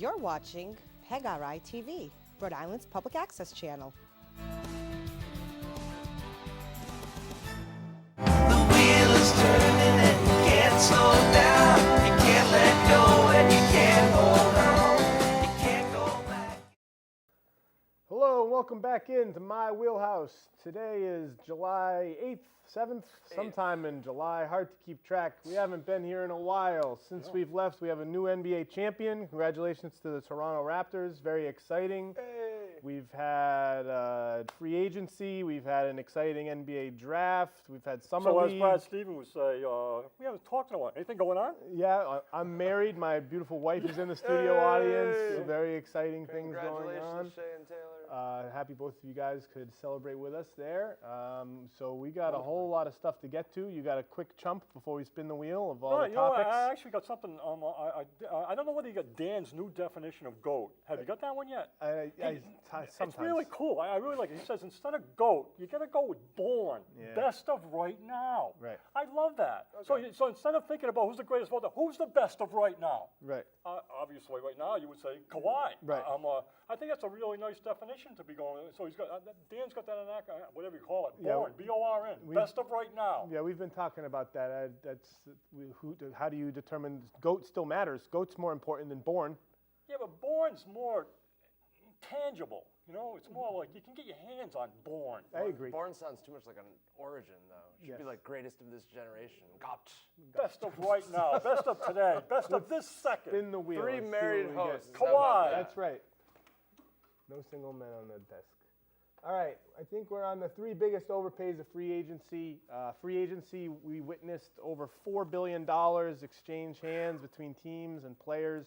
You're watching PEGRI TV, Rhode Island's public access channel. The wheel is turning and you can't slow down. You can't let go and you can't hold on. You can't go back. Hello and welcome back into my wheelhouse. Today is July 8th, 7th, sometime in July. Hard to keep track. We haven't been here in a while. Since we've left, we have a new NBA champion. Congratulations to the Toronto Raptors. Very exciting. We've had free agency. We've had an exciting NBA draft. We've had summer So as league. Brad Stevens would say, we haven't talked in a while. Anything going on? Yeah, I'm married. My beautiful wife is in the studio audience. Very exciting things going on. Congratulations, Shay and Taylor. Happy both of you guys could celebrate with us there. So we got a whole lot of stuff to get to. You got a quick chump before we spin the wheel of all the You know, topics? I actually got something. I don't know whether you got Dan's new definition of GOAT. Have you got that one yet? Sometimes. It's really cool. I really like it. He says instead of GOAT, you got to go with born. Yeah. Best of right now. Right. I love that. So instead of thinking about who's the greatest of all time, who's the best of right now? Right. Obviously, right now you would say Kawhi. Right. I think that's a really nice definition to be going. So he's got Dan's got that in that, whatever you call it. Yeah, Born. BORN. Best of right now. Yeah, we've been talking about that. How do you determine GOAT still matters? GOAT's more important than born. Yeah, but born's more tangible. You know, it's more like you can get your hands on born. I agree. Born sounds too much like an origin, though. It should Yes. be like greatest of this generation. Got. Best of right now. Best of today. Best of this second. Spin the wheel. Three Let's see married what we get. hosts. Kawhi. That's right. No single men on the desk. All right, I think we're on the three biggest overpays of free agency. We witnessed over $4 billion exchange hands between teams and players.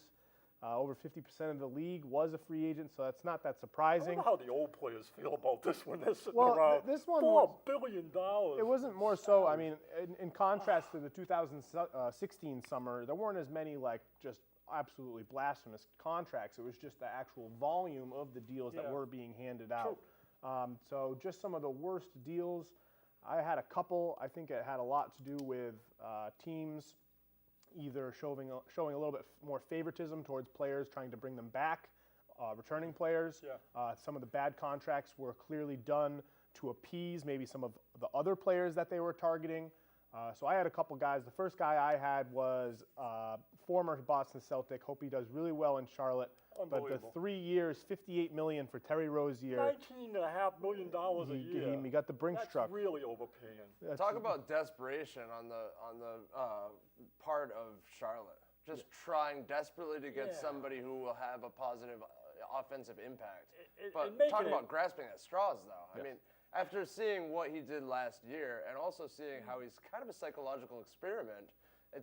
Over 50% of the league was a free agent, so that's not that I surprising. wonder how the old players feel about this when they're sitting Well, around. this one $4 billion. It wasn't more so. I mean, in contrast to the 2016 summer, there weren't as many like just absolutely blasphemous contracts. It was just the actual volume of the deals that were being handed out. So just some of the worst deals. I had a couple. I think it had a lot to do with teams either showing a little bit more favoritism towards players, trying to bring them back, returning players. Some of the bad contracts were clearly done to appease maybe some of the other players that they were targeting. So I had a couple guys. The first guy I had was former Boston Celtic. Hope he does really well in Charlotte. But the 3 years, $58 million for Terry Rozier. $19.5 million a year. He got the Brinks That's truck. really overpaying. Talk about desperation on the part of Charlotte. Just trying desperately to get somebody who will have a positive offensive impact. But talk about grasping at straws, though. I mean, after seeing what he did last year, and also seeing how he's kind of a psychological experiment, it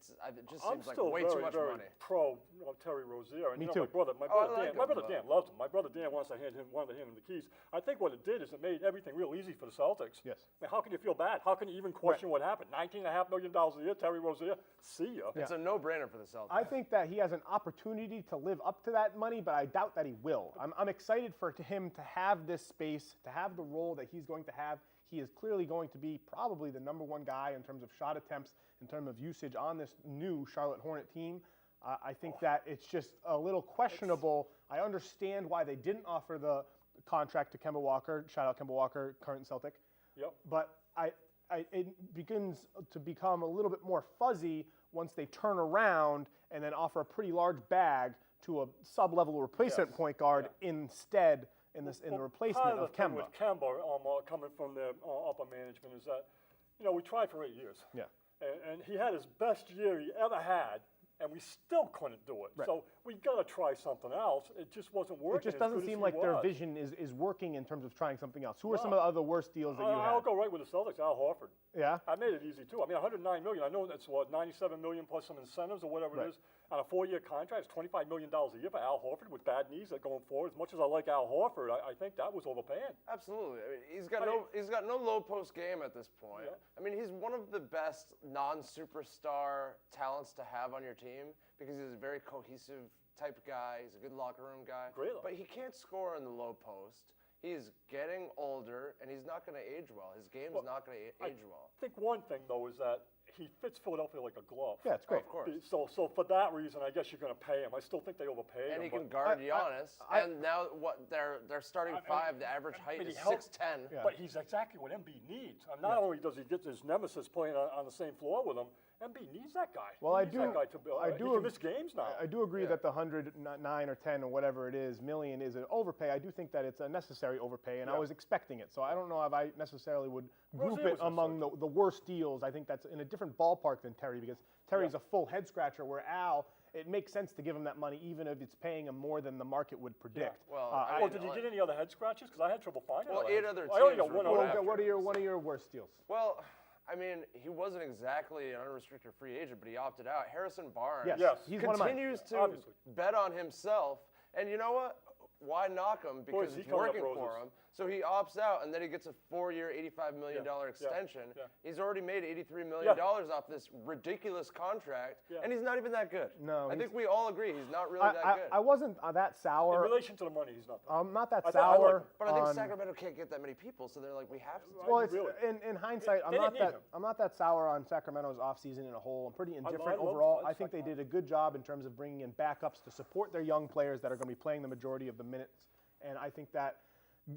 just seems like way too much money. Pro Terry Rozier. And, Me you know, too. My brother like Dan. My him, brother Dan loves him. My brother Dan wanted to hand him the keys. I think what it did is it made everything real easy for the Celtics. Yes. I mean, how can you feel bad? How can you even question what happened? $19.5 million a year, Terry Rozier. See ya. It's a no-brainer for the Celtics. I think that he has an opportunity to live up to that money, but I doubt that he will. I'm excited for him to have this space, to have the role that he's going to have. He is clearly going to be probably the number one guy in terms of shot attempts, in terms of usage on this new Charlotte Hornet team. I think that it's just a little questionable. I understand why they didn't offer the contract to Kemba Walker. Shout out Kemba Walker, current Celtic. Yep. But it begins to become a little bit more fuzzy once they turn around and then offer a pretty large bag to a sub-level replacement point guard instead in the replacement of Part of Kemba. with Kemba coming from the upper management is that, you know, we tried for 8 years. Yeah. And he had his best year he ever had, and we still couldn't do it. Right. So we got to try something else. It just wasn't working. It just as doesn't good as seem he like their was. vision is working in terms of trying something else. Who are some of the other worst deals that you had? I'll go right with the Celtics. Al Horford. Yeah. I made it easy too. I mean, $109 million. I know that's what $97 million plus some incentives or whatever Right. it is. On a 4-year contract, it's $25 million a year for Al Horford with bad knees that going forward. As much as I like Al Horford, I think that was overpaying. Absolutely. I mean, he's got no low post game at this point. Yeah. I mean, he's one of the best non-superstar talents to have on your team because he's a very cohesive type guy. He's a good locker room guy. Great. But he can't score in the low post. He's getting older, and he's not going to age well. His game's not going to age well. I think one thing, though, is that he fits Philadelphia like a glove. Yeah, it's great. Of course. So for that reason, I guess you're going to pay him. I still think they overpaid him. And he but- can guard Giannis. And now what? Their starting five, the average height but is he helps- 6'10". Yeah. But he's exactly what Embiid needs. And not only does he get his nemesis playing on the same floor with him, Embiid needs that guy. Well, he needs that guy to build. He can miss games now. I do agree that the 109 or 10 or whatever it is million is an overpay. I do think that it's a necessary overpay, and I was expecting it. So I don't know if I necessarily would group Rozier it was among the worst deals. I think that's in a different ballpark than Terry, because Terry's a full head scratcher, where Al, it makes sense to give him that money even if it's paying him more than the market would predict. Well, Did you get any other head scratches? Because I had trouble finding. Well, 8 other I only teams got one were other. going after What are one of your worst deals? Well, I mean, he wasn't exactly an unrestricted free agent, but he opted out. Harrison Barnes Yes, he's one of mine. continues to Obviously. bet on himself, and you know what? Why knock him? Because he it's coming up working for roses. him. So he opts out, and then he gets a 4-year, $85 million extension. yeah. He's already made $83 million off this ridiculous contract, and he's not even that good. No, I think we all agree he's not really that good. I wasn't that In sour. relation to the money, he's not. I'm not that I like sour. him. But I think on- Sacramento can't get that many people, so they're like, we have to. Well, it's, Really. in hindsight, They didn't need him. I'm not that sour on Sacramento's offseason in a whole. I'm pretty indifferent love overall. I think they Sacramento. did a good job in terms of bringing in backups to support their young players that are going to be playing the majority of the minutes. And I think that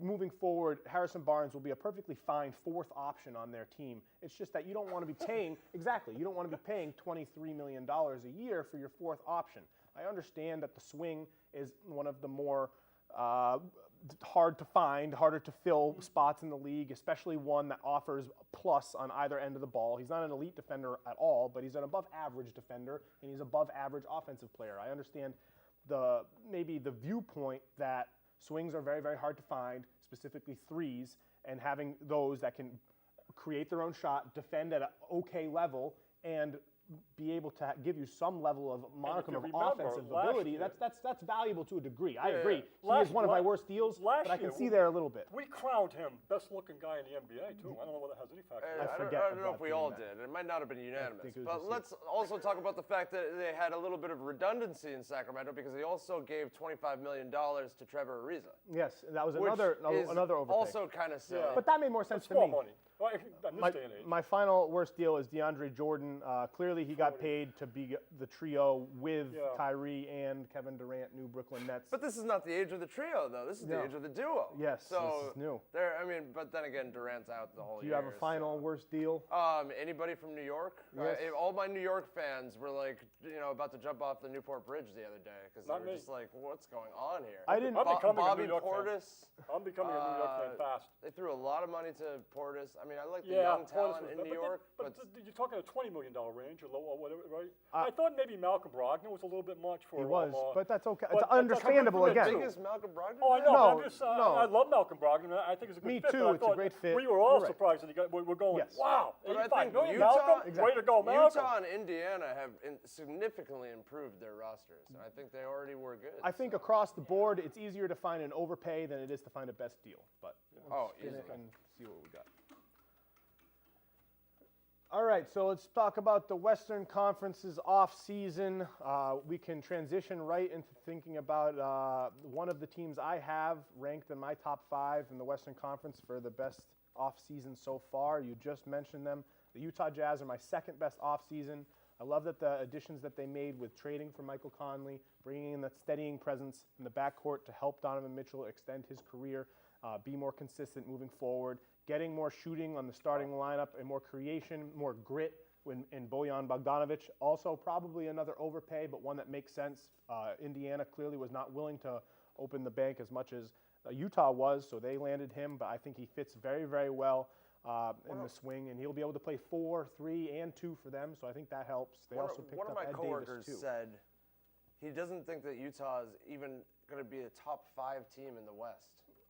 moving forward, Harrison Barnes will be a perfectly fine fourth option on their team. It's just that you don't want to be paying, you don't want to be paying $23 million a year for your fourth option. I understand that the swing is one of the more hard to find, harder to fill spots in the league, especially one that offers a plus on either end of the ball. He's not an elite defender at all, but he's an above average defender, and he's above average offensive player. I understand maybe the viewpoint that swings are very, very hard to find, specifically threes, and having those that can create their own shot, defend at an okay level, and be able to give you some level of modicum you of remember offensive last ability. year- That's valuable to a degree. I agree. He Last- is one of my la- worst deals, last but I can year, see there a little bit. We crowned him best looking guy in the NBA too. I don't know whether it has any factor. I forget don't know about if we doing all that. did. It might not have been unanimous. think it was But just you. let's also talk about the fact that they had a little bit of redundancy in Sacramento because they also gave $25 million to Trevor Ariza. Yes, that was Which another is overpay. also kind of silly. But that made more sense to Small me. money. Well, in this day and age. My final worst deal is DeAndre Jordan. Clearly, he got paid to be the trio with Kyrie and Kevin Durant, new Brooklyn Nets. But this is not the age of the trio, though. This is the No. age of the duo. Yes, so this is new. But then again, Durant's out the whole Do year. you have a final worst deal? Anybody from New York? Yes. All my New York fans were like, about to jump off the Newport Bridge the other day because they Not were me. just like, what's going on here? I didn't. I'm becoming a Bobby New York fan. Portis. I'm becoming a New York fan fast. They threw a lot of money to Portis. I mean, I like the Yeah, young talent in New York, but you're talking a $20 million range or low or whatever, right? Uh, I thought maybe Malcolm Brogdon was a little bit much for. He was, but that's okay. but It's that's understandable coming from again. the biggest Malcolm Brogdon Oh, I fan? know. No, but I'm just, no. I love Malcolm Brogdon. I think it's a good Me fit. too, but I it's a thought great fit. We were all You're right. surprised that we're going. Yes. Wow, But I 85 think million, Utah- Malcolm. Way to go, Malcolm. Utah and Indiana have significantly improved their rosters, and I think they already were good. I think across the board, it's easier to find an overpay than it is to find a best deal. But Oh, spin it easily. and see what we got. All right, so let's talk about the Western Conference's off-season. We can transition right into thinking about one of the teams I have ranked in my top 5 in the Western Conference for the best off-season so far. You just mentioned them. The Utah Jazz are my second best off-season. I love that the additions that they made with trading for Michael Conley, bringing in that steadying presence in the backcourt to help Donovan Mitchell extend his career, be more consistent moving forward, getting more shooting on the starting lineup and more creation, more grit in Bojan Bogdanovic. Also probably another overpay, but one that makes sense. Indiana clearly was not willing to open the bank as much as Utah was, so they landed him, but I think he fits very, very well in the swing, and he'll be able to play 4, 3, and 2 for them, so I think that helps. They also picked one of up my Ed coworkers Davis, too. said he doesn't think that Utah is even going to be a top 5 team in the West.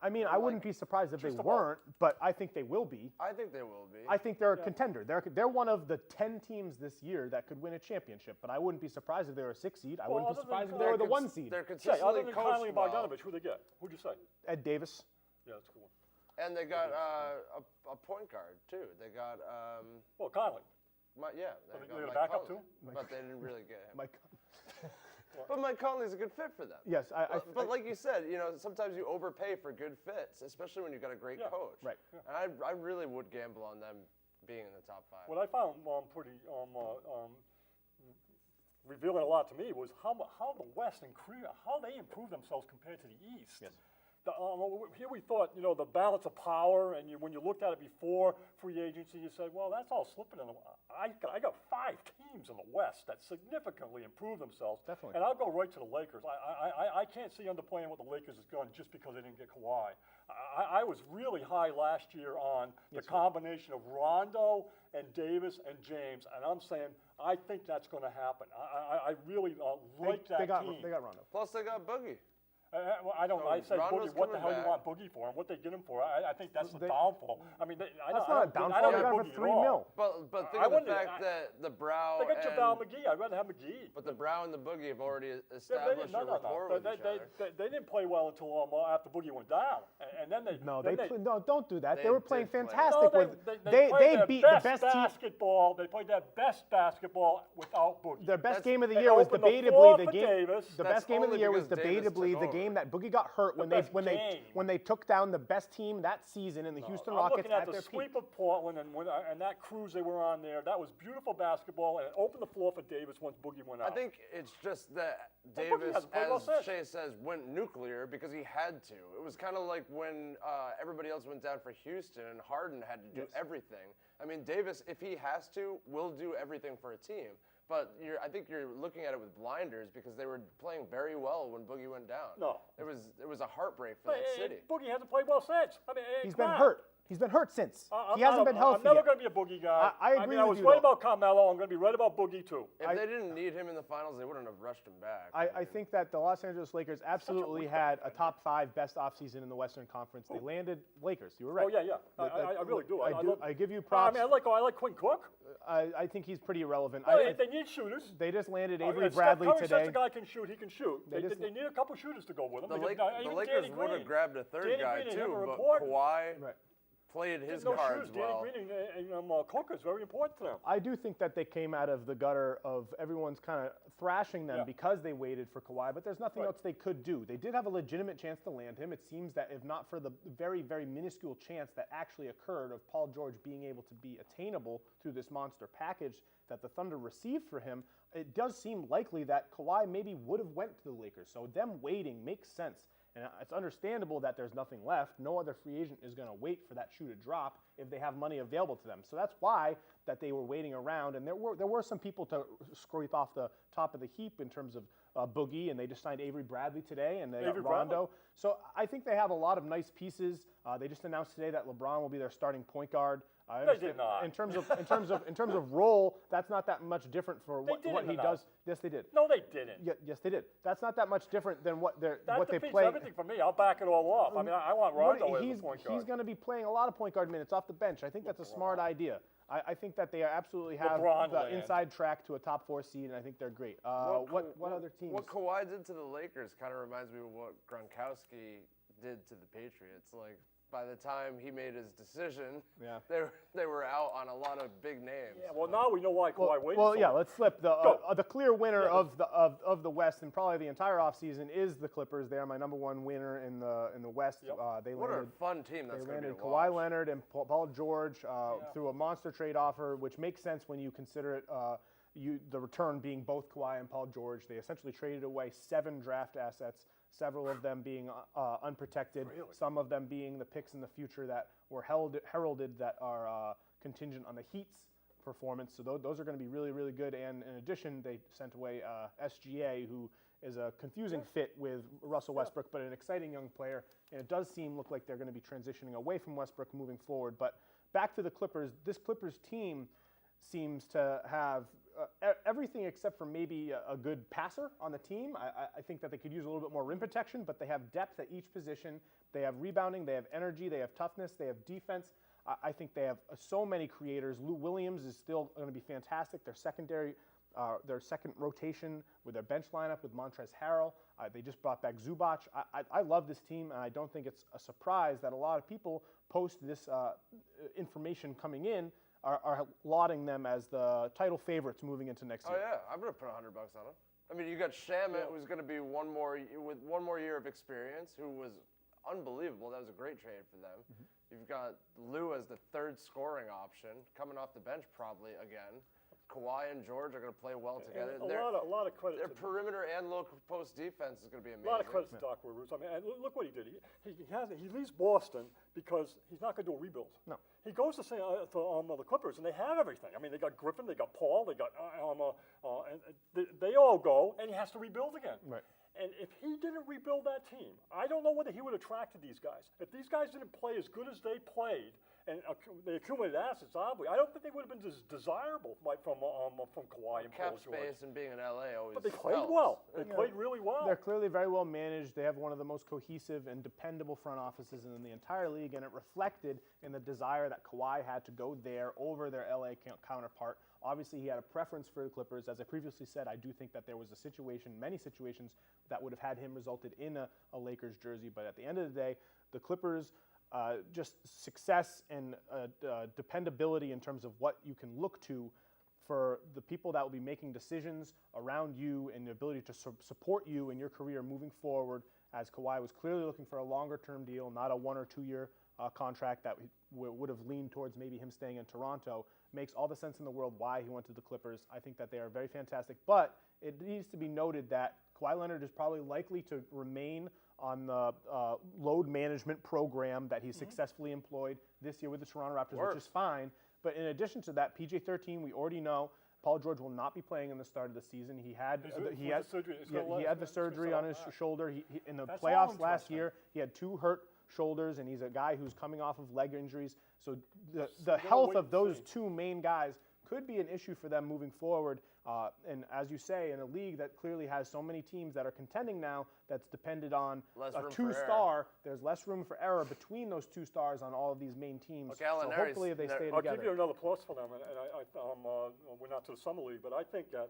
I mean, I wouldn't be surprised if they Just about. weren't, but I think they will be. I think they will be. I think they're a contender. They're one of the 10 teams this year that could win a championship, but I wouldn't be surprised if they were a 6 seed. I wouldn't be other than surprised if Conley- they were the cons- 1 seed. They're Say, consistently other than coached Conley and well. Bogdanovich, who'd they get? Who'd you say? Ed Davis. Yeah, that's a good one. And they got a point guard, too. They got, Well, Conley. they they got got a Mike backup, Conley, too? but they didn't really get him. Mike. But Mike Conley's a good fit for them. Yes, But like you said, sometimes you overpay for good fits, especially when you've got a great coach. Right. And I really would gamble on them being in the top 5. What I found pretty revealing a lot to me was how the West how they improved themselves compared to the East. Yes. Here we thought, the balance of power, and when you looked at it before free agency, you said, well, that's all slipping in the. I got 5 teams in the West that significantly improved themselves. Definitely. And I'll go right to the Lakers. I can't see underplaying what the Lakers has done just because they didn't get Kawhi. I was really high last year on the combination of Rondo and Davis and James, and I'm saying I think that's going to happen. I really like that team. They got Rondo. Plus, they got Boogie. Well, I don't. I said Rondo's Boogie. What the hell coming you want Boogie for? And what they get him for? I think that's the downfall. I mean, I That's don't. not a downfall. I don't They got get him for Boogie $3 at all. million. But think of the fact that the Brow They got and JaVale McGee. I'd rather have McGee. but the Brow and the Boogie have already They established didn't- a rapport with each other. They didn't play well until after Boogie went down, and then they. No, then no, don't do that. They They were did playing play. fantastic No, with. they played their beat the best team. basketball. They played their best basketball without Boogie. Their best That's- game of the they year was opened the floor debatably the for game. Davis. The That's best game of the only year was because Davis debatably took the over. game that Boogie got hurt when best game. when they took down the best team that season in the Houston I'm Rockets looking at at the their sweep peak. of Portland and that cruise they were on there. That was beautiful basketball, and it opened the floor for Davis once Boogie went out. I think it's just that Well, Boogie Davis, hasn't played well as since. Shea says, went nuclear because he had to. It was kind of like when everybody else went down for Houston and Harden had to do everything. I mean, Davis, if he has to, will do everything for a team. But I think you're looking at it with blinders because they were playing very well when Boogie went down. No. It was a heartbreak for that city. Boogie hasn't played well since. I mean, He's come been on. hurt. He's been hurt since. I'm He hasn't been healthy I'm never yet. going to be a Boogie guy. I agree mean, I was with you, right though. about Carmelo. I'm going to be right about Boogie too. If they didn't need him in the finals, they wouldn't have rushed him back. I think that the Los Angeles Lakers absolutely had a top 5 best offseason in the Western Conference. They landed Lakers. You were right. Oh yeah. I really do. I give you I props. mean, I like Quinn Cook. I think he's pretty irrelevant. They need shooters. They just landed I mean, Avery Steph Bradley Curry today. says the guy can shoot. He can shoot. They just- need a couple shooters to go with him. The because, Lakers Danny would have Green- grabbed a third Danny guy Green and him too, are but important. Kawhi Right. played his no cards shooters. well. Danny Green and Cook is very important to them. I do think that they came out of the gutter of everyone's kind of thrashing them Yeah. because they waited for Kawhi, but there's nothing Right. else they could do. They did have a legitimate chance to land him. It seems that if not for the very, very minuscule chance that actually occurred of Paul George being able to be attainable through this monster package that the Thunder received for him, it does seem likely that Kawhi maybe would have went to the Lakers. So them waiting makes sense. And it's understandable that there's nothing left. No other free agent is going to wait for that shoe to drop if they have money available to them. So that's why that they were waiting around. And there were some people to scrape off the top of the heap in terms of Boogie, and they just signed Avery Bradley today, and they got Avery Rondo. Bradley. So I think they have a lot of nice pieces. They just announced today that LeBron will be their starting point guard. I They understand- did not. In terms of role, that's not that much different for what didn't he announce. does. Yes, they did. No, they didn't. Yes, they did. That's not that much different than what they Defeats play. everything for me. I'll back it all off. I mean, I want Rondo as a point guard. He's going to be playing a lot of point guard minutes off the bench. I think that's a smart idea. I think that they absolutely have LeBron the land. inside track to a top 4 seed, and I think they're great. What other teams? What Kawhi did to the Lakers kind of reminds me of what Gronkowski did to the Patriots. Like, by the time he made his decision, Yeah. they were out on a lot of big names. Yeah, well, now we know why Kawhi waited Well, so yeah. long. Let's flip Go. the clear winner of the West and probably the entire offseason is the Clippers. They are my number 1 winner in the West. Yep. They What landed. a fun team that's They going to be landed to Kawhi watch. Leonard and Paul George through a monster trade offer, which makes sense when you consider it the return being both Kawhi and Paul George. They essentially traded away 7 draft assets, several of them being unprotected, some of them being the picks in the future that were heralded that are contingent on the Heat's performance. So those are going to be really, really good. And in addition, they sent away SGA, who is a confusing fit with Russell Westbrook, but an exciting young player. And it does look like they're going to be transitioning away from Westbrook moving forward. But back to the Clippers, this Clippers team seems to have everything except for maybe a good passer on the team. I think that they could use a little bit more rim protection, but they have depth at each position. They have rebounding, they have energy, they have toughness, they have defense. I think they have so many creators. Lou Williams is still going to be fantastic. Their second rotation with their bench lineup with Montrezl Harrell. They just brought back Zubac. I love this team, and I don't think it's a surprise that a lot of people post this information coming in are lauding them as the title favorites moving into next year. Oh yeah, I'm gonna put $100 on him. I mean, you got Shamet, who's gonna be with one more year of experience, who was unbelievable. That was a great trade for them. You've got Lou as the third scoring option, coming off the bench probably again. Kawhi and George are going to play well together. A lot of credit. Their perimeter and low post defense is going to be amazing. A lot of credit to Doc Rivers. I mean, and look what he did. He leaves Boston because he's not going to do a rebuild. No. He goes to the Clippers, and they have everything. I mean, they got Griffin, they got Paul, they got and they all go, and he has to rebuild again. Right. And if he didn't rebuild that team, I don't know whether he would have attracted these guys. If these guys didn't play as good as they played, and they accumulated assets, obviously, I don't think they would have been as desirable from Kawhi and Cap Paul George. space and being in LA always. But they played helps. well. They played really well. They're clearly very well managed. They have one of the most cohesive and dependable front offices in the entire league, and it reflected in the desire that Kawhi had to go there over their LA counterpart. Obviously, he had a preference for the Clippers. As I previously said, I do think that there was a situation, many situations, that would have had him resulted in a Lakers jersey. But at the end of the day, the Clippers, just success and dependability in terms of what you can look to for the people that will be making decisions around you and the ability to support you in your career moving forward, as Kawhi was clearly looking for a longer-term deal, not a 1 or 2 year contract that would have leaned towards maybe him staying in Toronto. Makes all the sense in the world why he went to the Clippers. I think that they are very fantastic, but it needs to be noted that Kawhi Leonard is probably likely to remain on the load management program that he's successfully employed this year with the Toronto Raptors, which is fine. But in addition to that, PJ13, we already know Paul George will not be playing in the start of the season. He had the surgery on his shoulder. In the playoffs last year, he had 2 hurt shoulders, and he's a guy who's coming off of leg injuries. So the health of those 2 main guys could be an issue for them moving forward. And as you say, in a league that clearly has so many teams that are contending now, that's depended on a 2-star, there's less room for error between those 2 stars on all of these main teams. Look, so hopefully if they stay together. I'll give you another plus for them, and we're not to the summer league, but I think that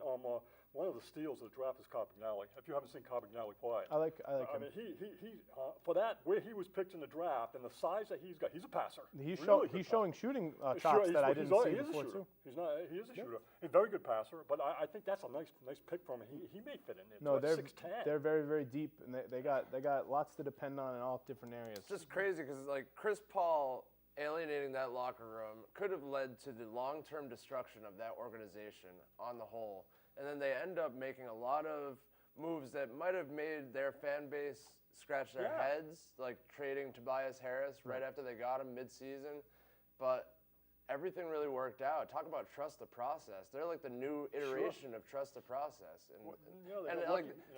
one of the steals of the draft is Carpignelli. If you haven't seen Carpignelli play, I like him. I mean, he for that where he was picked in the draft and the size that he's got, he's a passer. He's showing shooting chops that I didn't see before too. He is a shooter. He's a very good passer, but I think that's a nice pick from him. He may fit in there. No, they're 6'10". They're very, very deep, and they got lots to depend on in all different areas. It's just crazy because like Chris Paul alienating that locker room could have led to the long-term destruction of that organization on the whole. And then they end up making a lot of moves that might have made their fan base scratch their heads, like trading Tobias Harris right after they got him mid-season. But everything really worked out. Talk about trust the process. They're like the new iteration of trust the process. And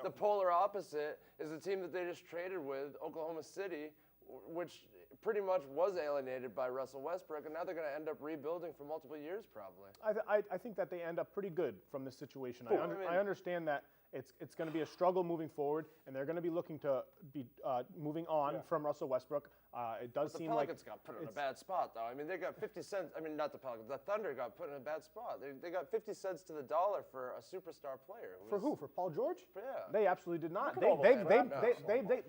the polar opposite is the team that they just traded with, Oklahoma City, which pretty much was alienated by Russell Westbrook, and now they're going to end up rebuilding for multiple years probably. I think that they end up pretty good from this situation. I understand that it's going to be a struggle moving forward, and they're going to be looking to be moving on from Russell Westbrook. It does seem like the Pelicans got put in a bad spot, though. I mean, they got 50 cents. I mean, not the Pelicans. The Thunder got put in a bad spot. They got 50 cents to the dollar for a superstar player. For who? For Paul George? Yeah. They absolutely did not. They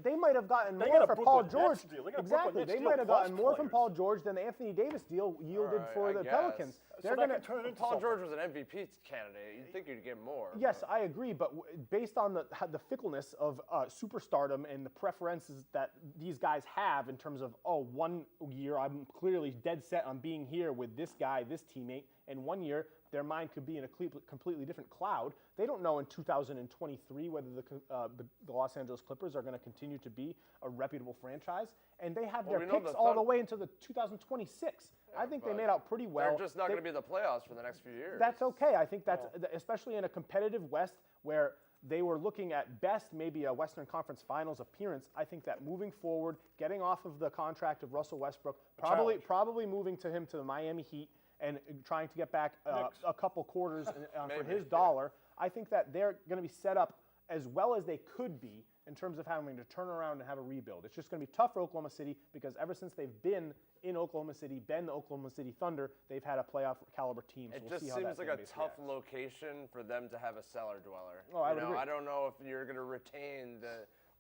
They might have gotten more for Paul George. Exactly. They might have gotten more from Paul George than the Anthony Davis deal yielded for the Pelicans. They're going to turn into Paul George was an MVP candidate. You'd think you'd get more. Yes, I agree, but based on the fickleness of superstardom and the preferences that these guys have in terms of, 1 year I'm clearly dead set on being here with this guy, this teammate, and 1 year their mind could be in a completely different cloud. They don't know in 2023 whether the Los Angeles Clippers are going to continue to be a reputable franchise, and they have their picks all the way into the 2026. I think they made out pretty well. They're just not going to be the playoffs for the next few years. That's okay. I think that's especially in a competitive West where they were looking at best maybe a Western Conference Finals appearance. I think that moving forward, getting off of the contract of Russell Westbrook, probably moving him to the Miami Heat and trying to get back a couple quarters for his dollar. I think that they're going to be set up as well as they could be in terms of having to turn around and have a rebuild. It's just going to be tough for Oklahoma City because ever since they've been in Oklahoma City, been the Oklahoma City Thunder, they've had a playoff caliber team. So it just seems like a tough location for them to have a cellar dweller. Oh, I would agree. I don't know if you're going to retain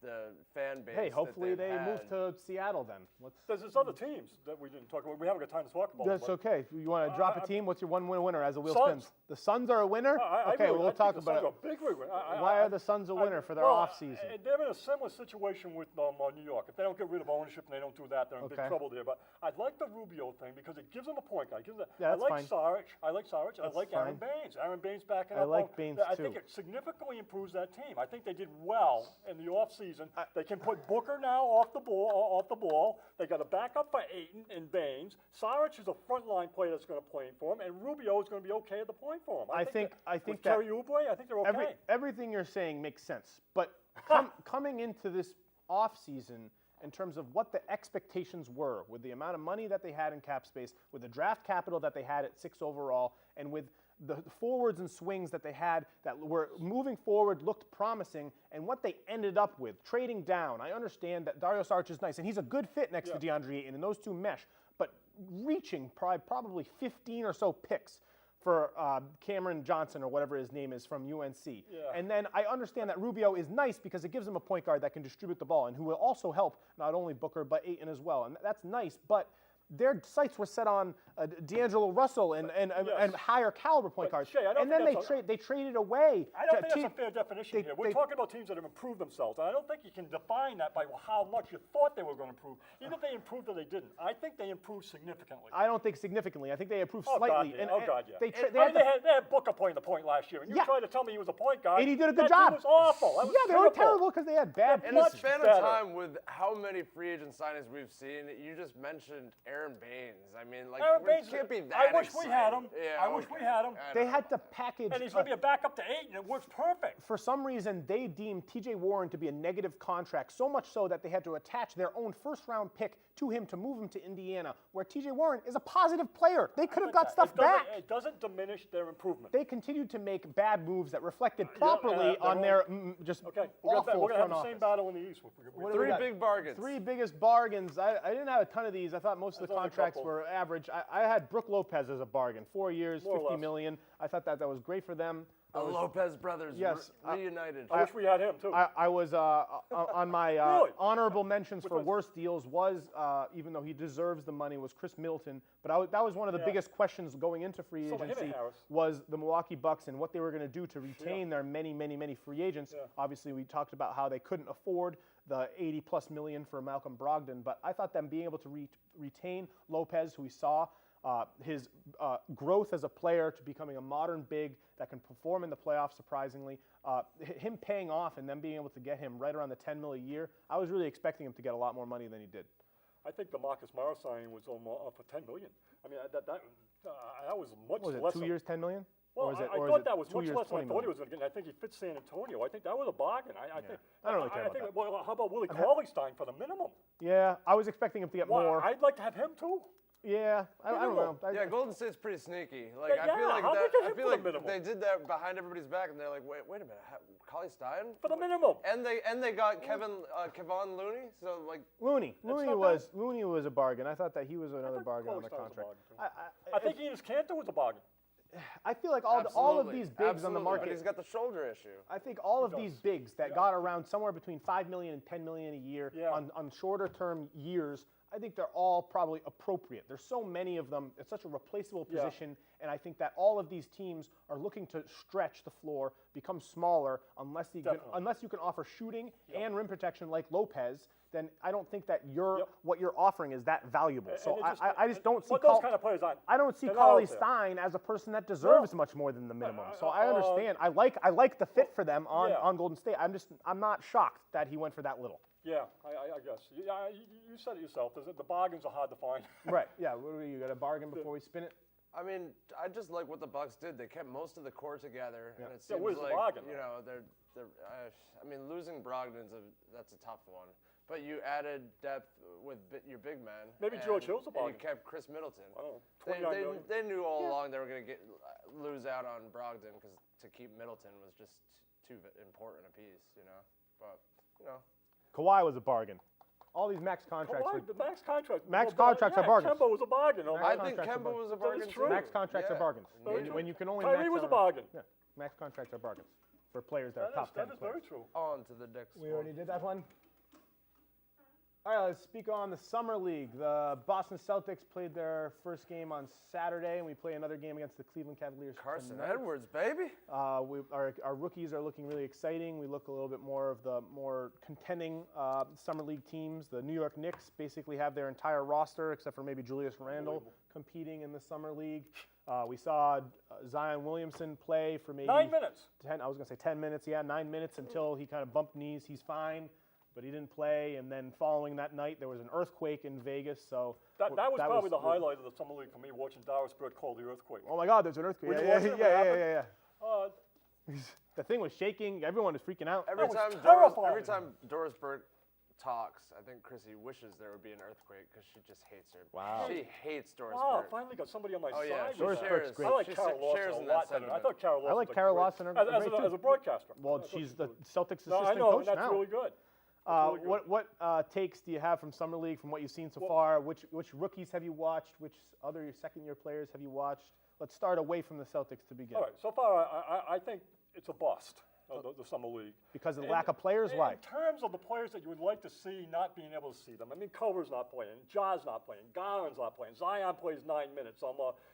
the fan base. Hey, hopefully that they they've move had. to Seattle then. There's other teams that we didn't talk about. We haven't got time to talk about. That's but okay. You want to drop a team? What's your one-win winner as a wheel Suns. spins? The Suns are a winner? Okay, we'll talk about it. Big winner. Why are the Suns a winner for their off-season? They're in a similar situation with New York. If they don't get rid of ownership and they don't do that, they're in big trouble there. But I like the Rubio thing because it gives them a point guard. Yeah, I that's like fine. I like Saric. I like Aaron fine. Baines. Aaron Baines backing I up. like Baines I too. think it significantly improves that team. I think they did well in the offseason. They can put Booker now off the ball. They got a backup for Ayton and Baines. Saric is a frontline player that's going to play for him, and Rubio is going to be okay at the point for him. I think with that Kelly Oubre, I think they're okay. Everything you're saying makes sense, but coming into this offseason in terms of what the expectations were with the amount of money that they had in cap space, with the draft capital that they had at 6 overall, and with the forwards and swings that they had that were moving forward, looked promising, and what they ended up with, trading down. I understand that Dario Saric is nice, and he's a good fit next to DeAndre Ayton, and those two mesh, but reaching probably 15 or so picks for Cameron Johnson or whatever his name is from UNC. Yeah. And then I understand that Rubio is nice because it gives him a point guard that can distribute the ball and who will also help not only Booker but Ayton as well. And that's nice, but their sights were set on D'Angelo Russell and higher caliber point guards. Shay, and then they traded away. I don't think that's a fair definition here. We're talking about teams that have improved themselves, and I don't think you can define that by how much you thought they were going to improve. Even if they improved or they didn't, I think they improved significantly. I don't think significantly. I think they improved God, slightly. yeah. They had Booker playing the point last year, and you tried to tell me he was a point guard. And he did a good That job. team was awful. That was they were terrible because they had bad In the pieces. span of time, with how many free agent signings we've seen, you just mentioned Aaron Baines. I mean, like, it can't be that I wish we had him. Yeah, I wish we had him. They had to package. And he's going to be a backup to Ayton. It works perfect. For some reason, they deemed T.J. Warren to be a negative contract, so much so that they had to attach their own first-round pick to him to move him to Indiana, where T.J. Warren is a positive player. They could have got stuff back. It doesn't diminish their improvement. They continued to make bad moves that reflected properly on their just awful We're going to have the same battle in the East. Three big bargains. Three biggest bargains. I didn't have a ton of these. I thought most of the contracts were average. I had Brooke Lopez as a bargain. 4 years, $50 million. I thought that was great for them. The Lopez brothers reunited. I wish we had him, too. I was on my Really? honorable mentions for worst deals was, even though he deserves the money, was Chris Middleton. But that was one of the biggest questions going into free agency was the Milwaukee Bucks and what they were going to do to retain their many, many, many free agents. Yeah. Obviously, we talked about how they couldn't afford the $80+ million for Malcolm Brogdon. But I thought them being able to retain Lopez, who we saw his growth as a player to becoming a modern big that can perform in the playoffs surprisingly, him paying off and then being able to get him right around the $10 million a year, I was really expecting him to get a lot more money than he did. I think the Marcus Morris signing was almost for $10 million. I mean, that was much what was less. It 2 years, $10 million? Well, I thought that was much less than I thought he was going to get. I think he fits San Antonio. I think that was a bargain. I don't really care about that. Well, how about Willie Cauley-Stein for the minimum? Yeah, I was expecting him to get more. I'd like to have him too. Yeah, I don't know. Golden State's pretty sneaky. Like I feel like they did that behind everybody's back, and they're like, wait a minute, Cauley-Stein for the minimum. And they got Kevon Looney. So like Looney was a bargain. I thought that he was another bargain on the contract. I think Enes Kanter was a bargain. I feel like all of these bigs on the market. But he's got the shoulder issue. I think all of these bigs that got around somewhere between $5 million and $10 million a year on shorter term years, I think they're all probably appropriate. There's so many of them. It's such a replaceable position, and I think that all of these teams are looking to stretch the floor, become smaller, unless you can offer shooting and rim protection like Lopez. Then I don't think that what you're offering is that valuable. So I just don't see those kind of players. I don't see Cauley-Stein as a person that deserves much more than the minimum. So I understand. I like the fit for them on Golden State. I'm not shocked that he went for that little. Yeah, I guess. You said it yourself. The bargains are hard to find. Right. Yeah. What do you got a bargain before we spin it? I mean, I just like what the Bucks did. They kept most of the core together, and it seems where's like the bargain, I mean, losing Brogdon's that's a tough one. But you added depth with your big man. Maybe George Hill's a bargain. And you kept Chris Middleton. Oh, they knew all along they were going to lose out on Brogdon because to keep Middleton was just too important a piece, But Kawhi was a bargain. All these max contracts. Max contracts. Max contracts are bargains. Kemba was a bargain. I think Kemba was a bargain. That is true. Max contracts are bargains. When you can only Kyrie was a bargain. Yeah, max contracts are bargains. for players that are top 10 That is players. very true. On to the next We one. already did that one. All right, let's speak on the Summer League. The Boston Celtics played their first game on Saturday, and we play another game against the Cleveland Cavaliers Carson tonight. Edwards, baby. Our rookies are looking really exciting. We look a little bit more of the more contending Summer League teams. The New York Knicks basically have their entire roster, except for maybe Julius Randle, competing in the Summer League. We saw Zion Williamson play for maybe 9 minutes. 10. I was going to say 10 minutes. Yeah, 9 minutes until he kind of bumped knees. He's fine, but he didn't play. And then following that night, there was an earthquake in Vegas. So That was probably the highlight of the Summer League for me, watching Doris Burke call the earthquake. Oh my God, there's an earthquake. Were you Yeah, watching it? yeah. Uh, The thing was shaking. Everyone was freaking out. Every was time terrifying. Doris Burke talks, I think Chrissy wishes there would be an earthquake because she just hates her. Wow. She hates Doris Oh, Burke. finally got somebody on my Oh, yeah. side. Doris with Burke's that. great. I like She Carol shares Lawson in a that lot better. I sentiment. thought Carol Lawson I like was Carol great. Lawson as great a too. broadcaster. Well, I thought she's she the was Celtics good. No, I assistant know, coach and that's now. really good. That's really good. What takes do you have from Summer League from what you've seen so far? Which rookies have you watched? Which other second-year players have you watched? Let's start away from the Celtics to begin. All right, so far I think it's a bust, the Summer League. Because of the lack of players? Why? In terms of the players that you would like to see not being able to see them. I mean, Culver's not playing, Ja's not playing, Garland's not playing, Zion plays 9 minutes.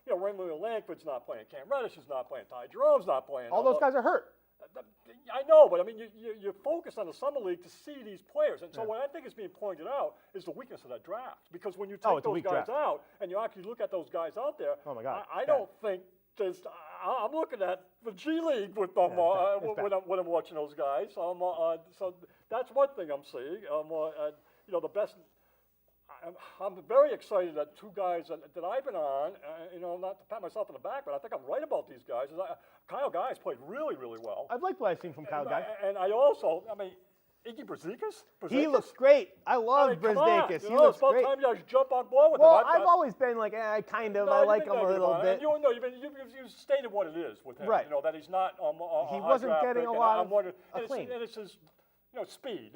Raymond Langford's not playing, Cam Reddish is not playing, Ty Jerome's not playing. All those guys are hurt. I know, but I mean, you focus on the Summer League to see these players. And so what I think is being pointed out is the weakness of that draft. Because when you take it's a those weak guys draft. out and you actually look at those guys out there, Oh, my God, I it's don't think there's. I'm looking at the G League with them it's bad. when I'm watching those guys. So that's one thing I'm seeing. The best. I'm very excited that two guys that I've been on, not to pat myself on the back, but I think I'm right about these guys. Kyle Guy's played really, really well. I've liked what I've seen from Kyle Guy. And I also, Iggy Brazdeikis? He looks great. I love come on, Brazdeikis. He it's looks about great. time you guys jump on board with Well, him. I've always been like, I kind of, I you've like been him a negative little on it. bit. You've stated what it is with him. Right. That he's not He a high wasn't draft getting pick, a and lot I'm of wondering- acclaim. And it's his, speed.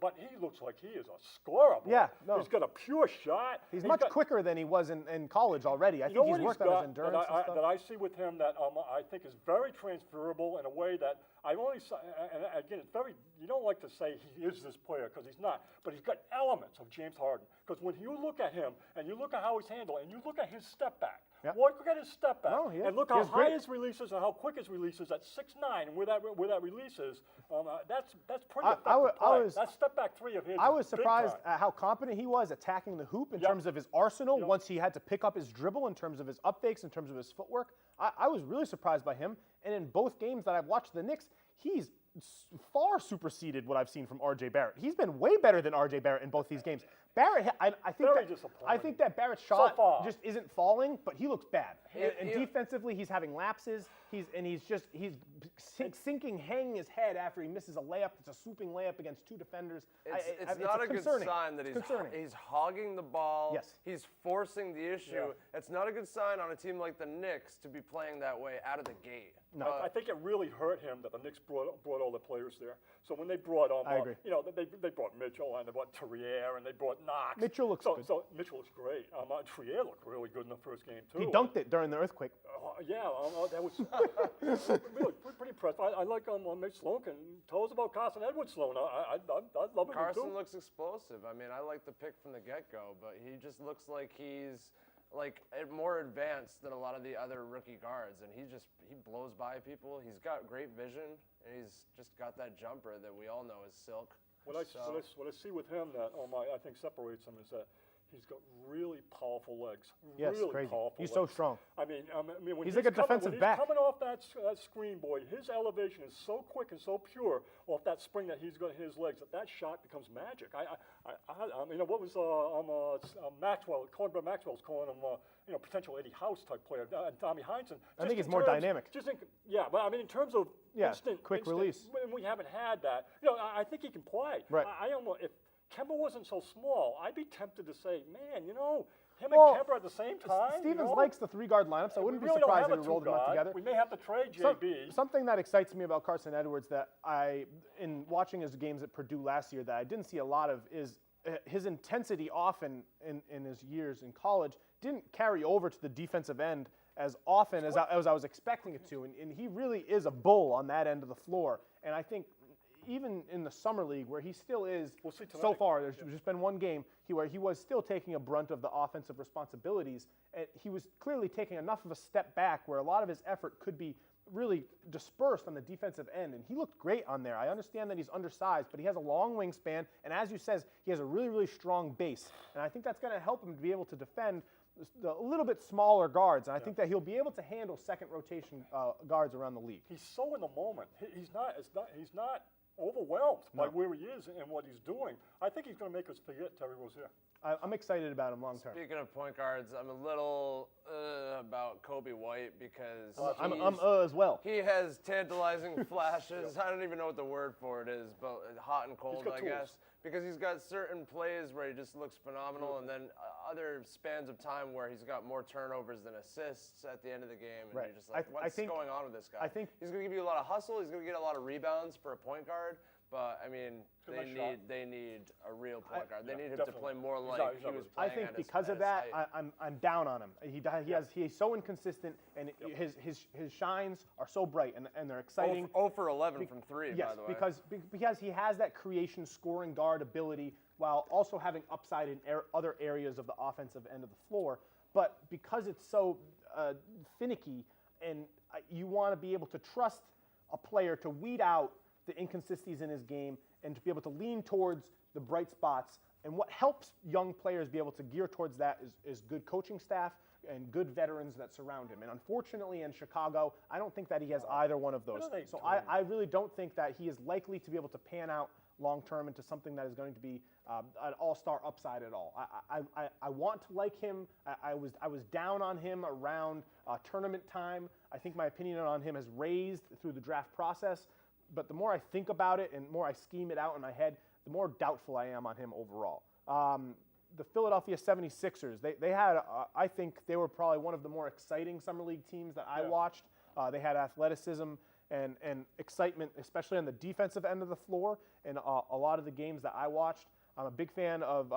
But he looks like he is a scorer. boy. Yeah, no. He's got a pure shot. He's much quicker than he was in college already. I think he's worked on his endurance and stuff. that I see with him that I think is very transferable in a way that I only saw, and again, it's very, you don't like to say he is this player because he's not, but he's got elements of James Harden. Because when you look at him and you look at how he's handled and you look at his step back, Yep. look at his step back, No, he is- and look he how is high great. his release is and how quick his release is at 6'9", and where that release is, that's pretty I effective play. was- That step back three of his I is was big surprised time. at how competent he was attacking the hoop in Yep. terms of his arsenal Yep. once he had to pick up his dribble, in terms of his up fakes, in terms of his footwork. I was really surprised by him. And in both games that I've watched the Knicks, he's far superseded what I've seen from R.J. Barrett. He's been way better than R.J. Barrett in both these games. Barrett, I think Very that, disappointing. I think that Barrett's shot far. just isn't falling, but he looks bad. And he- defensively, he's having lapses. He's sinking, hanging his head after he misses a layup. It's a swooping layup against two defenders. It's not a good concerning. sign that It's concerning. he's hogging the ball. Yes. He's forcing the issue. Yeah. It's not a good sign on a team like the Knicks to be playing that way out of the gate. No. I think it really hurt him that the Knicks brought all the players there. So when they brought I agree. they brought Mitchell and they brought Terrier and they brought Knox. Mitchell looks good. So Mitchell looks great. Terrier looked really good in the first game too. He dunked it during the earthquake. That was really pretty impressed. I like Mitch Sloan. Tell us about Carson Edwards, Sloan. I'd love him Carson too. looks explosive. I mean, I like the pick from the get-go, but he just looks like he's more advanced than a lot of the other rookie guards, and he blows by people. He's got great vision, and he's just got that jumper that we all know is silk. What I see with him that I think separates him is that he's got really powerful legs. Yes, really crazy. powerful He's legs. so strong. I mean, when He's like a defensive back. Coming off that screen, boy, his elevation is so quick and so pure off that spring that he's got in his legs that shot becomes magic. What was Maxwell? Cornbread Maxwell's calling him, potential Eddie House type player. Tommy Heinsohn. I think he's more dynamic. But I mean, in terms of quick release. when we haven't had that, I think he can play. Right. I don't know if Kemba wasn't so small, I'd be tempted to say, man, him Well, and Kemba at the same time. Stevens likes the three-guard lineup, so I wouldn't We be really don't surprised have if a we rolled them up two-guard. together. We may have to trade JB. Something that excites me about Carson Edwards that in watching his games at Purdue last year, that I didn't see a lot of is his intensity often in his years in college didn't carry over to the defensive end as often as I was expecting it to, and he really is a bull on that end of the floor. And I think even in the summer league, where he still is, so far, there's just been one game where he was still taking a brunt of the offensive responsibilities. And he was clearly taking enough of a step back where a lot of his effort could be really dispersed on the defensive end, and he looked great on there. I understand that he's undersized, but he has a long wingspan, and as you says, he has a really, really strong base. And I think that's going to help him to be able to defend a little bit smaller guards, and I think that he'll be able to handle second rotation guards around the league. He's so in the moment. He's not overwhelmed by where he is and what he's doing. I think he's going to make us forget Terry Rozier. I'm excited about him long term. Speaking of point guards, I'm a little about Kobe White because I'm as well. He has tantalizing flashes. I don't even know what the word for it is, but hot and cold, I guess. Because he's got certain plays where he just looks phenomenal, and then other spans of time where he's got more turnovers than assists at the end of the game, and you're just like, what's going on with this guy? I think he's going to give you a lot of hustle. He's going to get a lot of rebounds for a point guard. But I mean, they need a real point guard. They need him to play more like he was playing. I think because of that, I'm down on him. He's so inconsistent, and his shines are so bright, and they're exciting. 0 for 11 from 3, by the way. Because he has that creation, scoring guard ability, while also having upside in other areas of the offensive end of the floor. But because it's so finicky, and you want to be able to trust a player to weed out the inconsistencies in his game and to be able to lean towards the bright spots. And what helps young players be able to gear towards that is good coaching staff and good veterans that surround him. And unfortunately in Chicago, I don't think that he has either one of those. So I really don't think that he is likely to be able to pan out long-term into something that is going to be an all-star upside at all. I want to like him. I was down on him around tournament time. I think my opinion on him has raised through the draft process. But the more I think about it and more I scheme it out in my head, the more doubtful I am on him overall. The Philadelphia 76ers, they had, I think they were probably one of the more exciting summer league teams that I watched. They had athleticism and excitement, especially on the defensive end of the floor. And a lot of the games that I watched, I'm a big fan of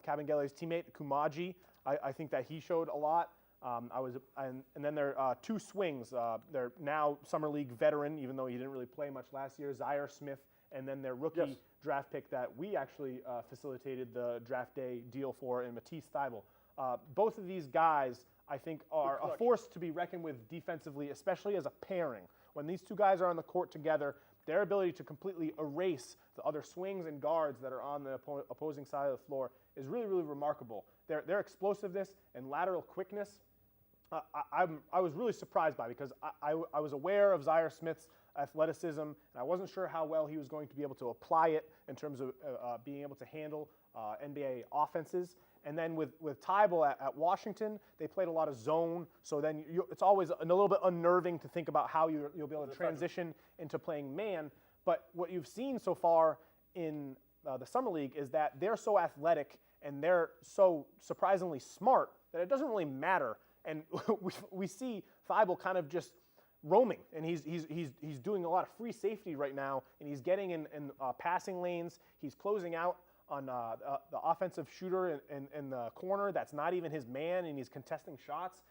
Kabengele's teammate, Kumaji. I think that he showed a lot. And then there are two swings. They're now summer league veteran, even though he didn't really play much last year, Zaire Smith, and then their rookie draft pick that we actually facilitated the draft day deal for in Matisse Thybulle. Both of these guys, I think, are a force to be reckoned with defensively, especially as a pairing. When these two guys are on the court together, their ability to completely erase the other swings and guards that are on the opposing side of the floor is really, really remarkable. Their explosiveness and lateral quickness, I was really surprised by, because I was aware of Zaire Smith's athleticism, and I wasn't sure how well he was going to be able to apply it in terms of being able to handle NBA offenses. And then with Thybulle at Washington, they played a lot of zone, so then it's always a little bit unnerving to think about how you'll be able to transition into playing man. But what you've seen so far in the Summer League is that they're so athletic and they're so surprisingly smart that it doesn't really matter. And we see Thybulle kind of just roaming, and he's doing a lot of free safety right now, and he's getting in passing lanes. He's closing out on the offensive shooter in the corner that's not even his man, and he's contesting shots.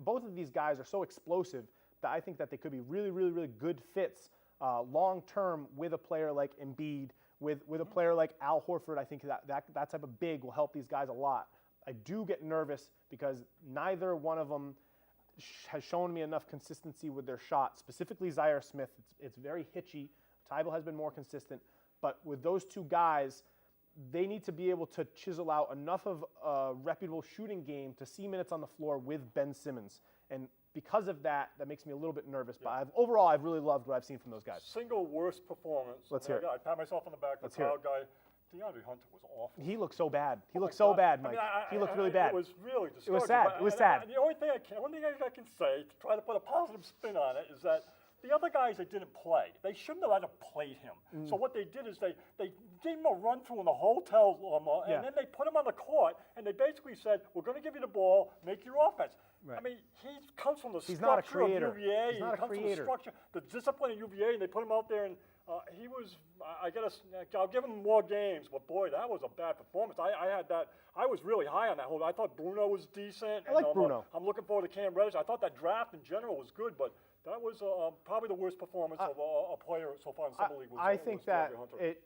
Both of these guys are so explosive that I think that they could be really, really, really good fits long-term with a player like Embiid, with a player like Al Horford. I think that type of big will help these guys a lot. I do get nervous because neither one of them has shown me enough consistency with their shot, specifically Zaire Smith. It's very hitchy. Thybulle has been more consistent. But with those two guys, they need to be able to chisel out enough of a reputable shooting game to see minutes on the floor with Ben Simmons. And because of that, that makes me a little bit nervous. But overall, I've really loved what I've seen from those guys. Single worst performance. Let's hear it. I pat myself on the back. The crowd guy. DeAndre Hunter was awful. He looked so bad. He looked so bad, Mike. He looked really bad. It was really discouraging. It was sad. It was sad. The only thing I can say to try to put a positive spin on it is that the other guys that didn't play, they shouldn't have had to play him. So what they did is they gave him a run through in the hotel room, and then they put him on the court, and they basically said, "We're going to give you the ball, make your offense." Right. I mean, he comes from the structure of UVA. He's not a creator. From the structure, the discipline of UVA, and they put him out there He was. I'll give him more games, but boy, that was a bad performance. I had that. I was really high on that whole. I thought Bruno was decent. I like Bruno. I'm looking forward to Cam Reddish. I thought that draft in general was good, but that was probably the worst performance of a player so far in Summer League. I think that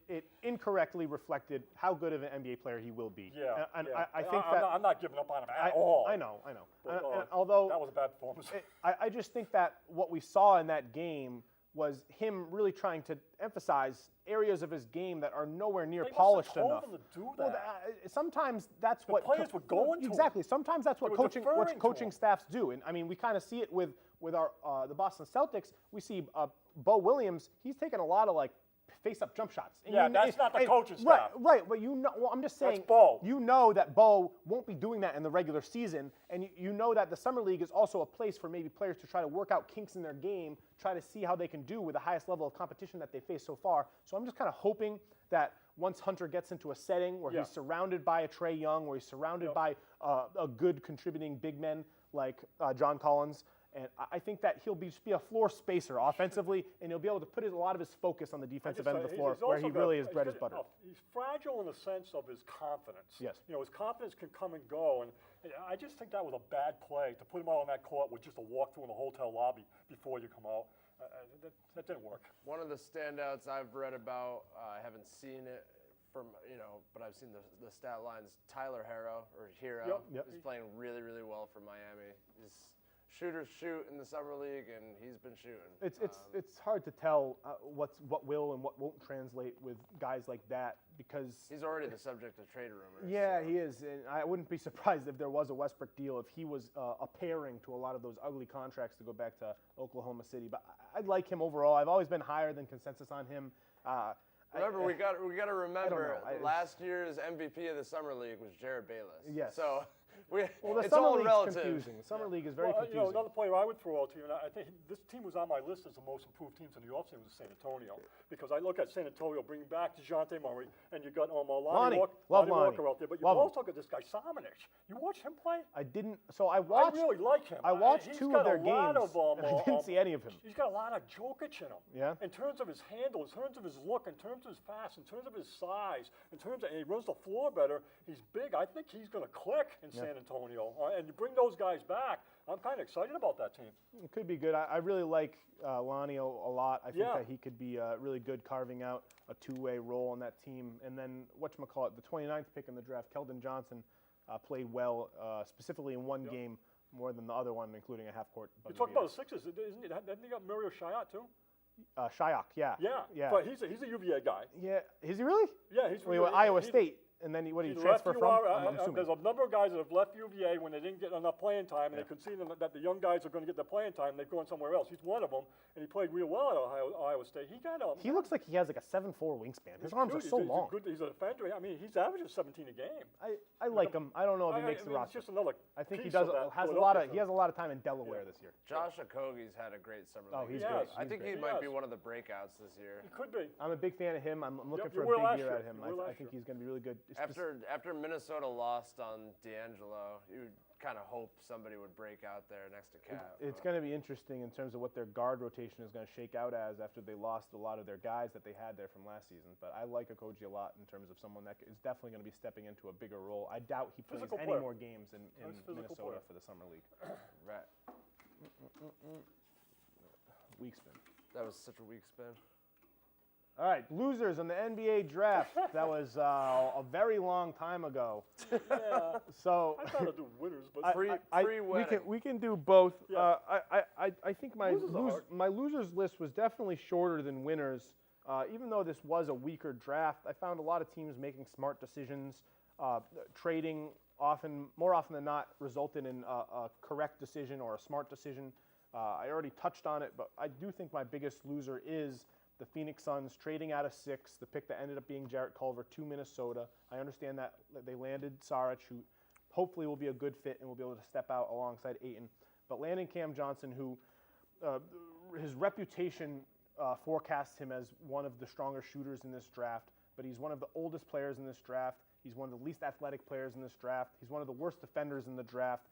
it incorrectly reflected how good of an NBA player he will be. Yeah, and yeah. I think that I'm not giving up on him at all. I know. But, although that was a bad performance. I just think that what we saw in that game was him really trying to emphasize areas of his game that are nowhere near polished enough. Him to do that. Well, sometimes that's what players were going to exactly. Sometimes that's what They were coaching staffs do, and I mean we kind of see it with our the Boston Celtics. We see Bo Williams. He's taking a lot of like face-up jump shots. And that's not the coaching staff. Right. But you know, well, I'm just saying. That's Bo. You know that Bo won't be doing that in the regular season, and you know that the summer league is also a place for maybe players to try to work out kinks in their game, try to see how they can do with the highest level of competition that they face so far. So I'm just kind of hoping that once Hunter gets into a setting where he's surrounded by a Trae Young, where he's surrounded by a good contributing big men like John Collins. And I think that he'll just be a floor spacer offensively, and he'll be able to put a lot of his focus on the defensive end of the floor, where he really is bread and butter. He's fragile in the sense of his confidence. Yes. You know, his confidence can come and go, and I just think that was a bad play to put him out on that court with just a walkthrough in the hotel lobby before you come out. That didn't work. One of the standouts I've read about, I haven't seen it from, but I've seen the stat lines. Tyler Hero is playing really, really well for Miami. Shooters shoot in the summer league, and he's been shooting. It's hard to tell what will and what won't translate with guys like that because he's already the subject of trade rumors. Yeah, so. He is, and I wouldn't be surprised if there was a Westbrook deal if he was a pairing to a lot of those ugly contracts to go back to Oklahoma City. But I like him overall. I've always been higher than consensus on him. Remember, we got to remember last year's MVP of the summer league was Jared Bayless. Yes. So. The it's summer all league's relative. confusing. The summer league is very confusing. Another player I would throw out to you, and I think this team was on my list as the most improved teams in the offseason was San Antonio, because I look at San Antonio bringing back DeJounte Murray, and you got Lonnie Walker out there, but you also got this guy Samanic. You watch him play? I didn't. So I watched. I really like him. I watched two of their games. And I didn't see any of him. He's got a lot of Jokic in him. Yeah. In terms of his handle, in terms of his look, in terms of his fast, in terms of his size, in terms of he runs the floor better. He's big. I think he's going to click in San Antonio. And you bring those guys back, I'm kind of excited about that team. It could be good. I really like Lonnie a lot. I think that he could be really good carving out a two-way role on that team. And then, whatchamacallit, the 29th pick in the draft, Keldon Johnson, played well, specifically in one game more than the other one, including a half-court. You talk about the Sixers, hasn't he got Mario Shiat too? Shiok, yeah. But he's a UVA guy. Yeah, is he really? Yeah, he's really. Iowa State. And then what did he transfer from? There's a number of guys that have left UVA when they didn't get enough playing time, and they could see that the young guys are going to get the playing time. They've gone somewhere else. He's one of them, and he played real well at Iowa State. He looks like he has like a 7'4" wingspan. His arms are so long. He's a defender. I mean, he's averaging 17 a game. I like him. I don't know if he makes the roster. It's just another. I think he does has a lot of. He has a lot of time in Delaware this year. Josh Okogie's had a great summer league. Oh, he's great. I think he might be one of the breakouts this year. He could be. I'm a big fan of him. I'm looking for a big year out of him. I think he's going to be really good. After Minnesota lost on D'Angelo, you would kind of hope somebody would break out there next to Cat. It's going to be interesting in terms of what their guard rotation is going to shake out as after they lost a lot of their guys that they had there from last season. But I like Okogie a lot in terms of someone that is definitely going to be stepping into a bigger role. I doubt he plays any more games in Minnesota for the summer league. Right. Weak spin. That was such a weak spin. All right, losers in the NBA draft. That was a very long time ago. Yeah. So I thought I'd do winners, but we can do both. Yeah. I think my losers list was definitely shorter than winners. Even though this was a weaker draft, I found a lot of teams making smart decisions. Trading more often than not resulted in a correct decision or a smart decision. I already touched on it, but I do think my biggest loser is the Phoenix Suns trading out of 6, the pick that ended up being Jarrett Culver to Minnesota. I understand that they landed Saric, who hopefully will be a good fit and will be able to step out alongside Ayton. But landing Cam Johnson, who his reputation forecasts him as one of the stronger shooters in this draft, but he's one of the oldest players in this draft. He's one of the least athletic players in this draft. He's one of the worst defenders in the draft.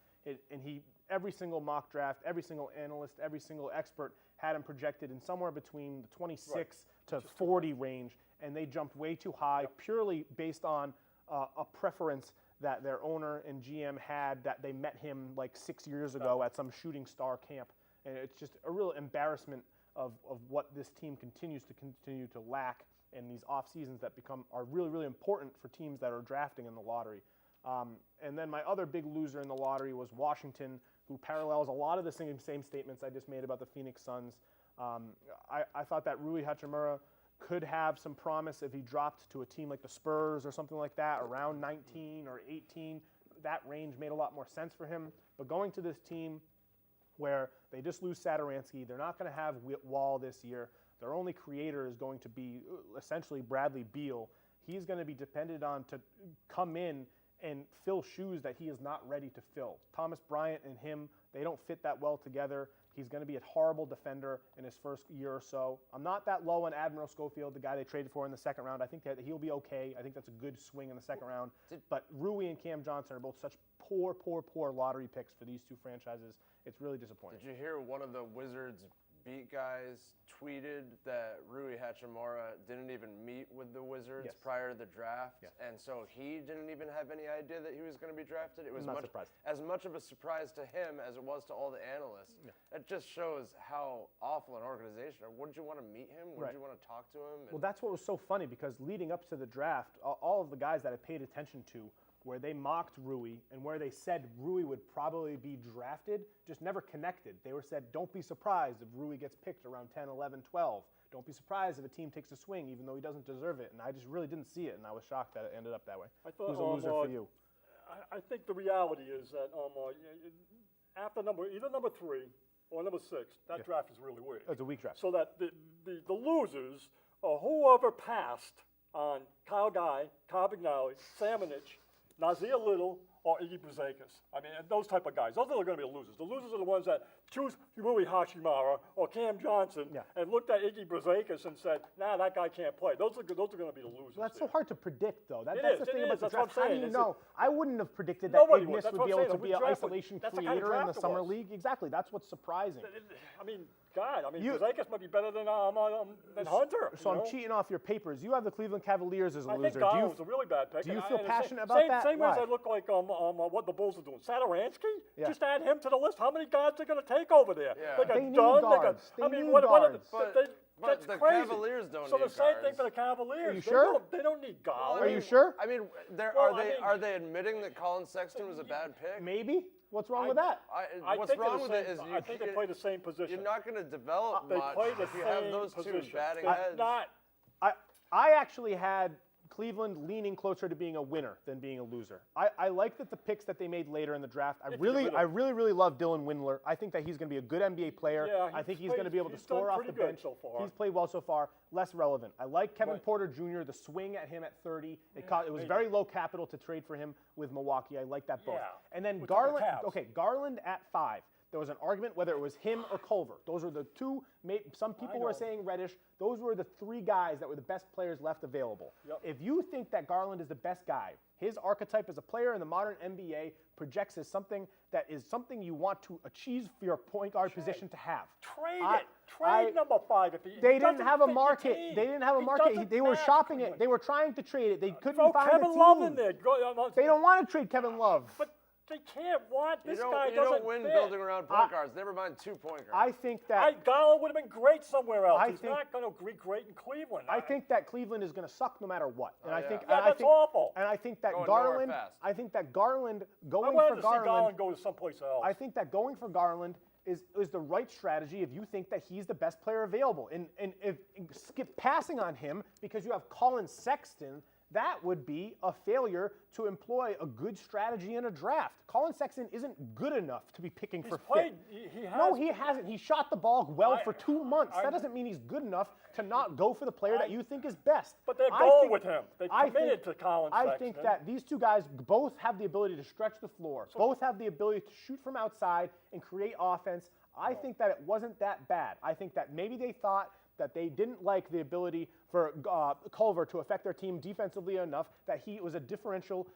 Every single mock draft, every single analyst, every single expert had him projected in somewhere between the 26 to 40 range, and they jumped way too high purely based on a preference that their owner and GM had, that they met him like 6 years ago at some shooting star camp. And it's just a real embarrassment of what this team continues to lack in these off seasons that are really, really important for teams that are drafting in the lottery. And then my other big loser in the lottery was Washington, who parallels a lot of the same statements I just made about the Phoenix Suns. I thought that Rui Hachimura could have some promise if he dropped to a team like the Spurs or something like that, around 19 or 18. That range made a lot more sense for him. But going to this team where they just lose Satoransky, they're not going to have Wall this year. Their only creator is going to be essentially Bradley Beal. He's going to be depended on to come in and fill shoes that he is not ready to fill. Thomas Bryant and him, they don't fit that well together. He's going to be a horrible defender in his first year or so. I'm not that low on Admiral Schofield, the guy they traded for in the second round. I think that he'll be okay. I think that's a good swing in the second round. But Rui and Cam Johnson are both such poor lottery picks for these two franchises. It's really disappointing. Did you hear one of the Wizards beat guys tweeted that Rui Hachimura didn't even meet with the Wizards prior to the draft, and so he didn't even have any idea that he was going to be drafted? It was as much of a surprise to him as it was to all the analysts. It just shows how awful an organization. Wouldn't you want to meet him? Wouldn't you want to talk to him? Well, that's what was so funny, because leading up to the draft, all of the guys that I paid attention to, where they mocked Rui and where they said Rui would probably be drafted, just never connected. They were said, don't be surprised if Rui gets picked around 10, 11, 12. Don't be surprised if a team takes a swing, even though he doesn't deserve it. And I just really didn't see it, and I was shocked that it ended up that way. I thought, Who's a loser for you? I think the reality is that after either number 3 or number 6, that draft is really weak. It's a weak draft. So that the losers are whoever passed on Kyle Guy, Kyle Bignali, Samanich, Nazir Little, or Iggy Brazakis. I mean, those type of guys. Those are going to be the losers. The losers are the ones that choose Rui Hachimura or Cam Johnson and looked at Iggy Brazakis and said, nah, that guy can't play. Those are going to be the losers. Well, that's so hard to predict, though. That's the thing about the That's draft. what I'm saying. How do you know? I wouldn't have predicted that Ignis would be able to be an isolation creator in the summer league. Exactly. That's what's surprising. I mean, God, Brazakis might be better than Hunter. So I'm cheating off your papers. You have the Cleveland Cavaliers as a loser. I think Garland's a really bad pick. Do you feel passionate about that? Same way as I look like what the Bulls are doing. Satoransky? Just add him to the list. How many guards are going to take over there? They need guards. They need guards. But the crazy. Cavaliers don't so need the same guards. thing for the Cavaliers. Are you sure? They don't need Garland. Are you sure? I mean, are they admitting that Colin Sexton was a bad pick? Maybe. What's wrong with that? What's wrong with it is I think they play the same position. You're not going to develop They much play the if you have those same two batting heads. I actually had Cleveland leaning closer to being a winner than being a loser. I like that the picks that they made later in the draft. I really love Dylan Windler. I think that he's going to be a good NBA player. Yeah, I think he's going to be able to score off the bench. So far. He's played well so far. Less relevant. I like Kevin Porter Jr. The swing at him at 30. It was very low capital to trade for him with Milwaukee. I like that both. Yeah. And then Garland. Okay, Garland at 5. There was an argument whether it was him or Culver. Those were the two. Some people were saying Reddish. Those were the 3 guys that were the best players left available. Yep. If you think that Garland is the best guy, his archetype as a player in the modern NBA projects as something that is something you want to achieve for your point guard position to have. Trade number 5. They didn't have a market. They didn't have a market. They were shopping it. They were trying to trade it. They couldn't find Kevin a team. Love in there. They don't want to trade Kevin Love. But they can't want this guy. You don't win building around point guards. Never mind 2 point guards. I think that Garland would have been great somewhere else. He's not going to be great in Cleveland. I think that Cleveland is going to suck no matter what. And I think that's awful. And I think that Going Garland. fast. I think that Garland going I wanted for to Garland. see Garland go to someplace else. I think that going for Garland is the right strategy if you think that he's the best player available. And if skip passing on him because you have Colin Sexton, that would be a failure to employ a good strategy in a draft. Colin Sexton isn't good enough to be picking for played, fit. No, he hasn't. He shot the ball well for 2 months. That doesn't mean he's good enough to not go for the player that you think is best. But they're going with him. They committed to Colin Sexton. I think that these two guys both have the ability to stretch the floor, both have the ability to shoot from outside and create offense. I think that it wasn't that bad. I think that maybe they thought that they didn't like the ability for Culver to affect their team defensively enough, that he was a differential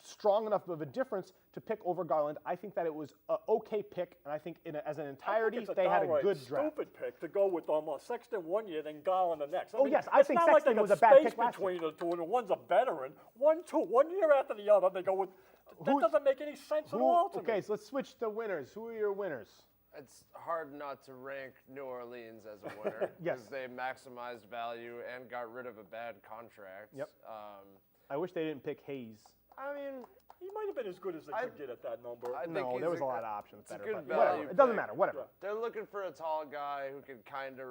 strong enough of a difference to pick over Garland. I think that it was an okay pick, and I think as an entirety, they had a good draft. Stupid pick to go with Sexton one year, then Garland the next. Yes, I think Sexton was a bad pick last year. Between the two, and one's a veteran. 1 year after the other, they go with. That doesn't make any sense at all to me. Okay, so let's switch to winners. Who are your winners? It's hard not to rank New Orleans as a winner because they maximized value and got rid of a bad contract. Yep. I wish they didn't pick Hayes. I mean, he might have been as good as they could get at that number. No, there was a lot of options better. Good But value it doesn't pick. matter. Whatever. They're looking for a tall guy who can kind of,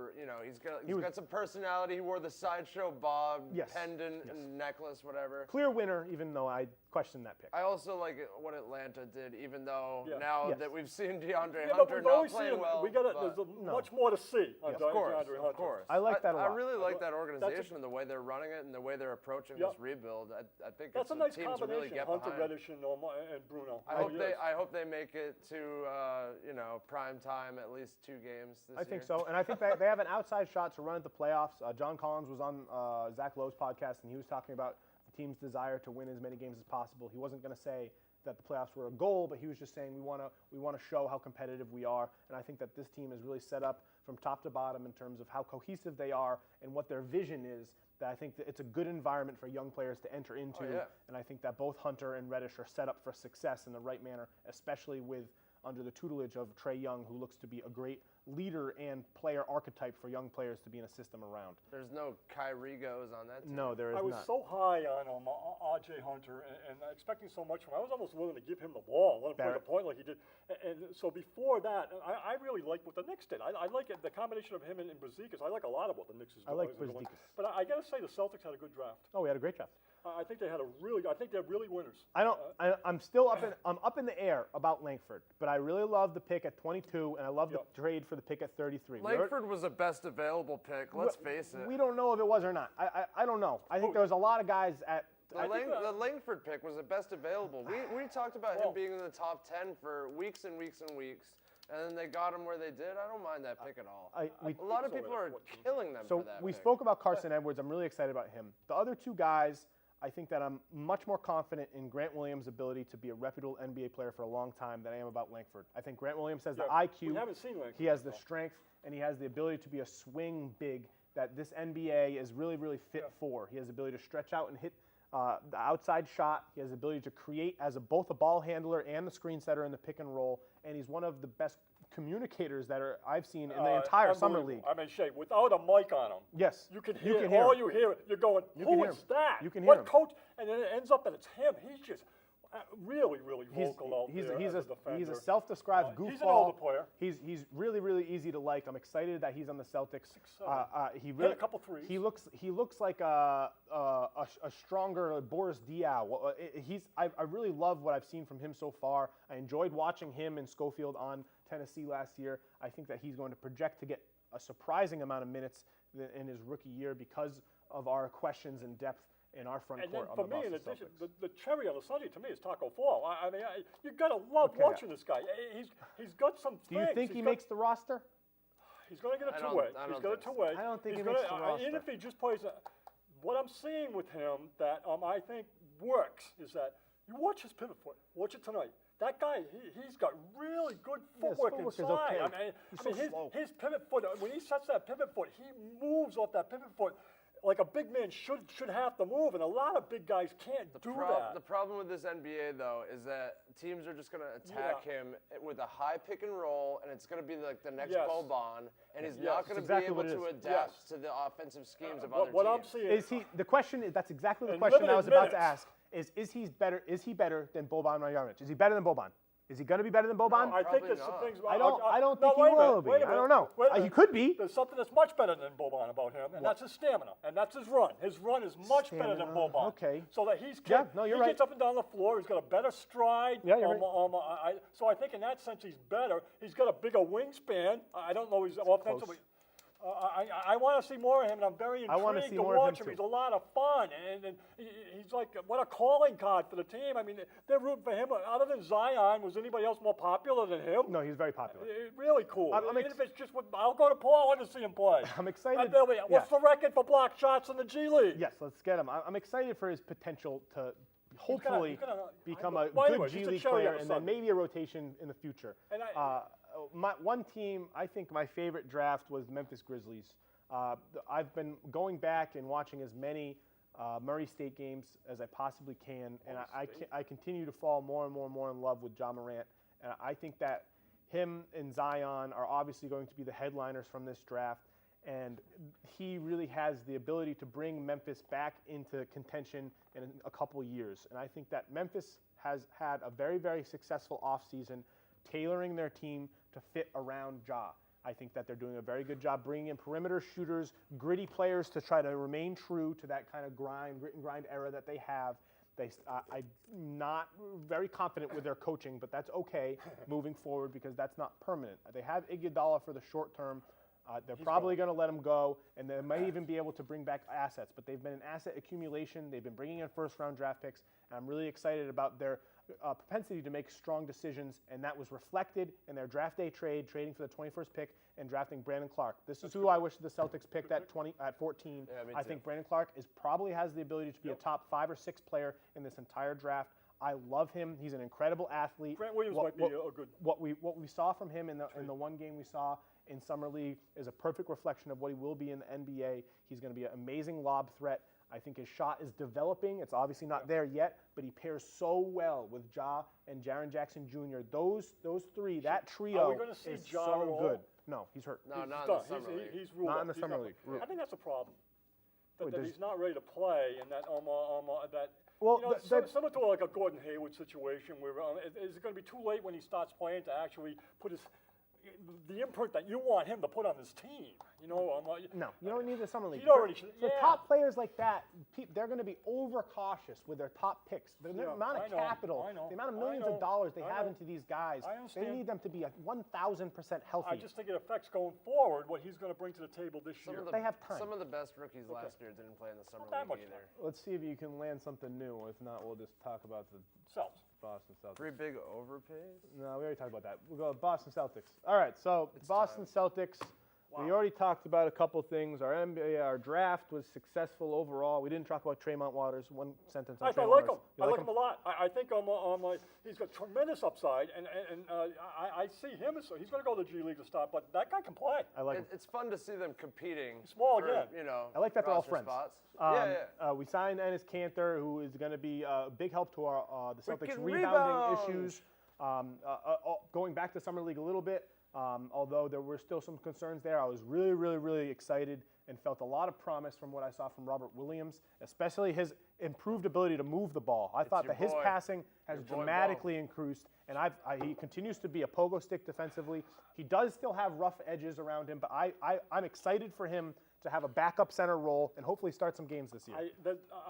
he's got some personality. He wore the sideshow bob, pendant, and necklace, whatever. Clear winner, even though I questioned that pick. I also like what Atlanta did, even though now that we've seen DeAndre but Hunter we've not only playing seen well. There's much more to see on DeAndre Hunter. Of course. I like that a lot. I really like that organization and the way they're running it and the way they're approaching this rebuild. I think that's it's a nice team to really get Hunter, behind. Reddish, and Bruno. I hope they make it to prime time at least 2 games this year. I think so, and I think they have an outside shot to run at the playoffs. John Collins was on Zach Lowe's podcast, and he was talking about the team's desire to win as many games as possible. He wasn't going to say that the playoffs were a goal, but he was just saying we want to show how competitive we are, and I think that this team is really set up from top to bottom in terms of how cohesive they are and what their vision is. That I think that it's a good environment for young players to enter into, and I think that both Hunter and Reddish are set up for success in the right manner, especially under the tutelage of Trae Young, who looks to be a great leader and player archetype for young players to be in a system around. There's no Kyrie goes on that team. No, there is not. I was so high on R.J. Hunter and expecting so much from him. I was almost willing to give him the ball, let him play the point like he did. And so before that, I really like what the Knicks did. I like it, the combination of him and Brazdeikis. I like a lot of what the Knicks is doing. I like Brazdeikis. But I got to say, the Celtics had a good draft. Oh, we had a great draft. I think they're really winners. I'm still up in the air about Langford, but I really love the pick at 22, and I love the trade for the pick at 33. Langford was the best available pick. Let's face it. We don't know if it was or not. I don't know. I think there was a lot of guys at. The Langford pick was the best available. We talked about him being in the top 10 for weeks and weeks and weeks, and then they got him where they did. I don't mind that pick at all. A lot of people are killing them for that So we pick. spoke about Carson Edwards. I'm really excited about him. The other 2 guys, I think that I'm much more confident in Grant Williams' ability to be a reputable NBA player for a long time than I am about Langford. I think Grant Williams has the IQ. We haven't seen Langford. He has the strength, and he has the ability to be a swing big that this NBA is really, really fit for. He has the ability to stretch out and hit the outside shot. He has the ability to create as both a ball handler and the screen setter in the pick and roll, and he's one of the best communicators that I've seen in the entire summer league. I mean, Shay, without a mic on him, yes, you can hear all you hear. You're going, who is that? You can hear him. Coach? And then it ends up that it's him. He's just really, really vocal out there. He's a self-described goofball. He's an older player. He's really, really easy to like. I'm excited that he's on the Celtics. He hit a couple threes. He looks like a stronger Boris Diaw. I really love what I've seen from him so far. I enjoyed watching him and Schofield on Tennessee last year. I think that he's going to project to get a surprising amount of minutes in his rookie year because of our questions and depth in our front court. And then for me, in addition, the cherry on the Sunday to me is Taco Fall. I mean, you gotta love watching this guy. He's got some. Do you think he makes the roster? He's going to get a two-way. He's got a two-way. I don't think he makes the roster. Even if he just plays, what I'm seeing with him that I think works is that you watch his pivot foot. Watch it tonight. That guy, he's got really good footwork inside. Okay. I mean, his pivot foot, when he sets that pivot foot, he moves off that pivot foot like a big man should have to move, and a lot of big guys can't do that. The problem with this NBA, though, is that teams are just going to attack him with a high pick and roll, and it's going to be like the next Boban, and he's not going to be able to adapt to the offensive schemes of other teams. What I'm seeing is the question is that's exactly the question I was about to ask. Is he better than Boban Marjanovic? Is he better than Boban? Is he going to be better than Boban? No, I think there's some things. I don't think he will be. I don't know. He could be. There's something that's much better than Boban about him, and that's his stamina, and that's his run. His run is much better than Boban. Okay. So that he gets up and down the floor. He's got a better stride. Yeah, you're right. So I think in that sense he's better. He's got a bigger wingspan. I don't know. He's offensively. I want to see more of him, and I'm very intrigued to watch him. He's a lot of fun, and he's like, what a calling card for the team. I mean, they're rooting for him. Other than Zion, was anybody else more popular than him? No, he's very popular. Really cool. Even if it's just, I'll go to Portland to see him play. I'm excited. What's the record for block shots in the G League? Yes, let's get him. I'm excited for his potential to hopefully become a anyway, good G just a League cherry on player the and then sundae. maybe a rotation in the future. And One team, I think my favorite draft was the Memphis Grizzlies. I've been going back and watching as many Murray State games as I possibly can, and I continue to fall more and more and more in love with Ja Morant. And I think that him and Zion are obviously going to be the headliners from this draft, and he really has the ability to bring Memphis back into contention in a couple years. And I think that Memphis has had a very, very successful offseason tailoring their team to fit around Ja. I think that they're doing a very good job bringing in perimeter shooters, gritty players to try to remain true to that kind of grit and grind era that they have. I'm not very confident with their coaching, but that's okay moving forward because that's not permanent. They have Iguodala for the short term. They're probably going to let him go, and they may even be able to bring back assets. But they've been an asset accumulation. They've been bringing in first-round draft picks, and I'm really excited about their propensity to make strong decisions, and that was reflected in their draft day trade, trading for the 21st pick and drafting Brandon Clark. This is who I wish the Celtics picked at 14. Yeah, I think Brandon Clark probably has the ability to be a top 5 or 6 player in this entire draft. I love him. He's an incredible athlete. Grant Williams might be a good. What we saw from him in the one game we saw in Summer League is a perfect reflection of what he will be in the NBA. He's going to be an amazing lob threat. I think his shot is developing. It's obviously not there yet, but he pairs so well with Ja and Jaren Jackson Jr. Those three, that trio is so good. No, he's hurt. No, not in the Summer League. He's ruled Not out. in the Summer League. I think that's a problem. Wait, That he's not ready to play, and that Well, similar to like a Gordon Hayward situation, where is it going to be too late when he starts playing to actually put the imprint that you want him to put on his team? No, you don't need the Summer League. He'd already For top players like that, they're going to be overcautious with their top picks. The amount of capital, the amount of millions of dollars they have into these guys, they need them to be 1,000% healthy. I just think it affects going forward what he's going to bring to the table this year. They have time. Some of the best rookies last year didn't play in the Summer that League much either. Let's see if you can land something new. If not, we'll just talk about the Celtics. Boston Celtics. 3 big overpays? No, we already talked about that. We'll go with Boston Celtics. All right, so Boston Celtics. Wow. We already talked about a couple things. Our draft was successful overall. We didn't talk about Tremont Waters. One sentence on Tremont like him. Waters. I like him a lot. I think he's got tremendous upside, and I see him as he's going to go to the G League to start. But that guy can play. I like him. It's fun to see them competing. Small for, again. I like that they're all roster friends. Spots. We signed Enes Kanter, who is going to be a big help to the Celtics' can rebounding rebound. issues. Going back to Summer League a little bit, although there were still some concerns there, I was really, really, really excited and felt a lot of promise from what I saw from Robert Williams, especially his improved ability to move the ball. I thought that his passing has dramatically increased, and he continues to be a pogo stick defensively. He does still have rough edges around him, but I'm excited for him to have a backup center role and hopefully start some games this year.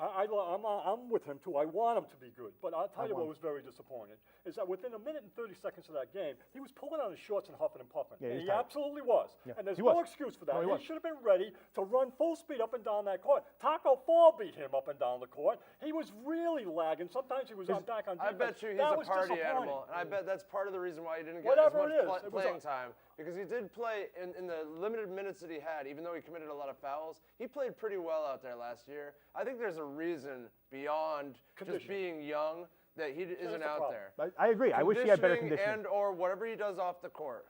I'm with him too. I want him to be good, but I'll tell you what was very disappointing is that within a minute and 30 seconds of that game, he was pulling on his shorts and huffing and puffing. Yeah, and he absolutely was. Yeah, and there's he no was. excuse for that. No, he should have been ready to run full speed up and down that court. Taco Fall beat him up and down the court. He was really lagging. Sometimes he was back on defense. I bet you he's a party animal, and I bet that's part of the reason why he didn't get as much playing time. Because he did play in the limited minutes that he had, even though he committed a lot of fouls. He played pretty well out there last year. I think there's a reason beyond just being young that he isn't out there. I agree. I wish he had better conditioning. And or whatever he does off the court.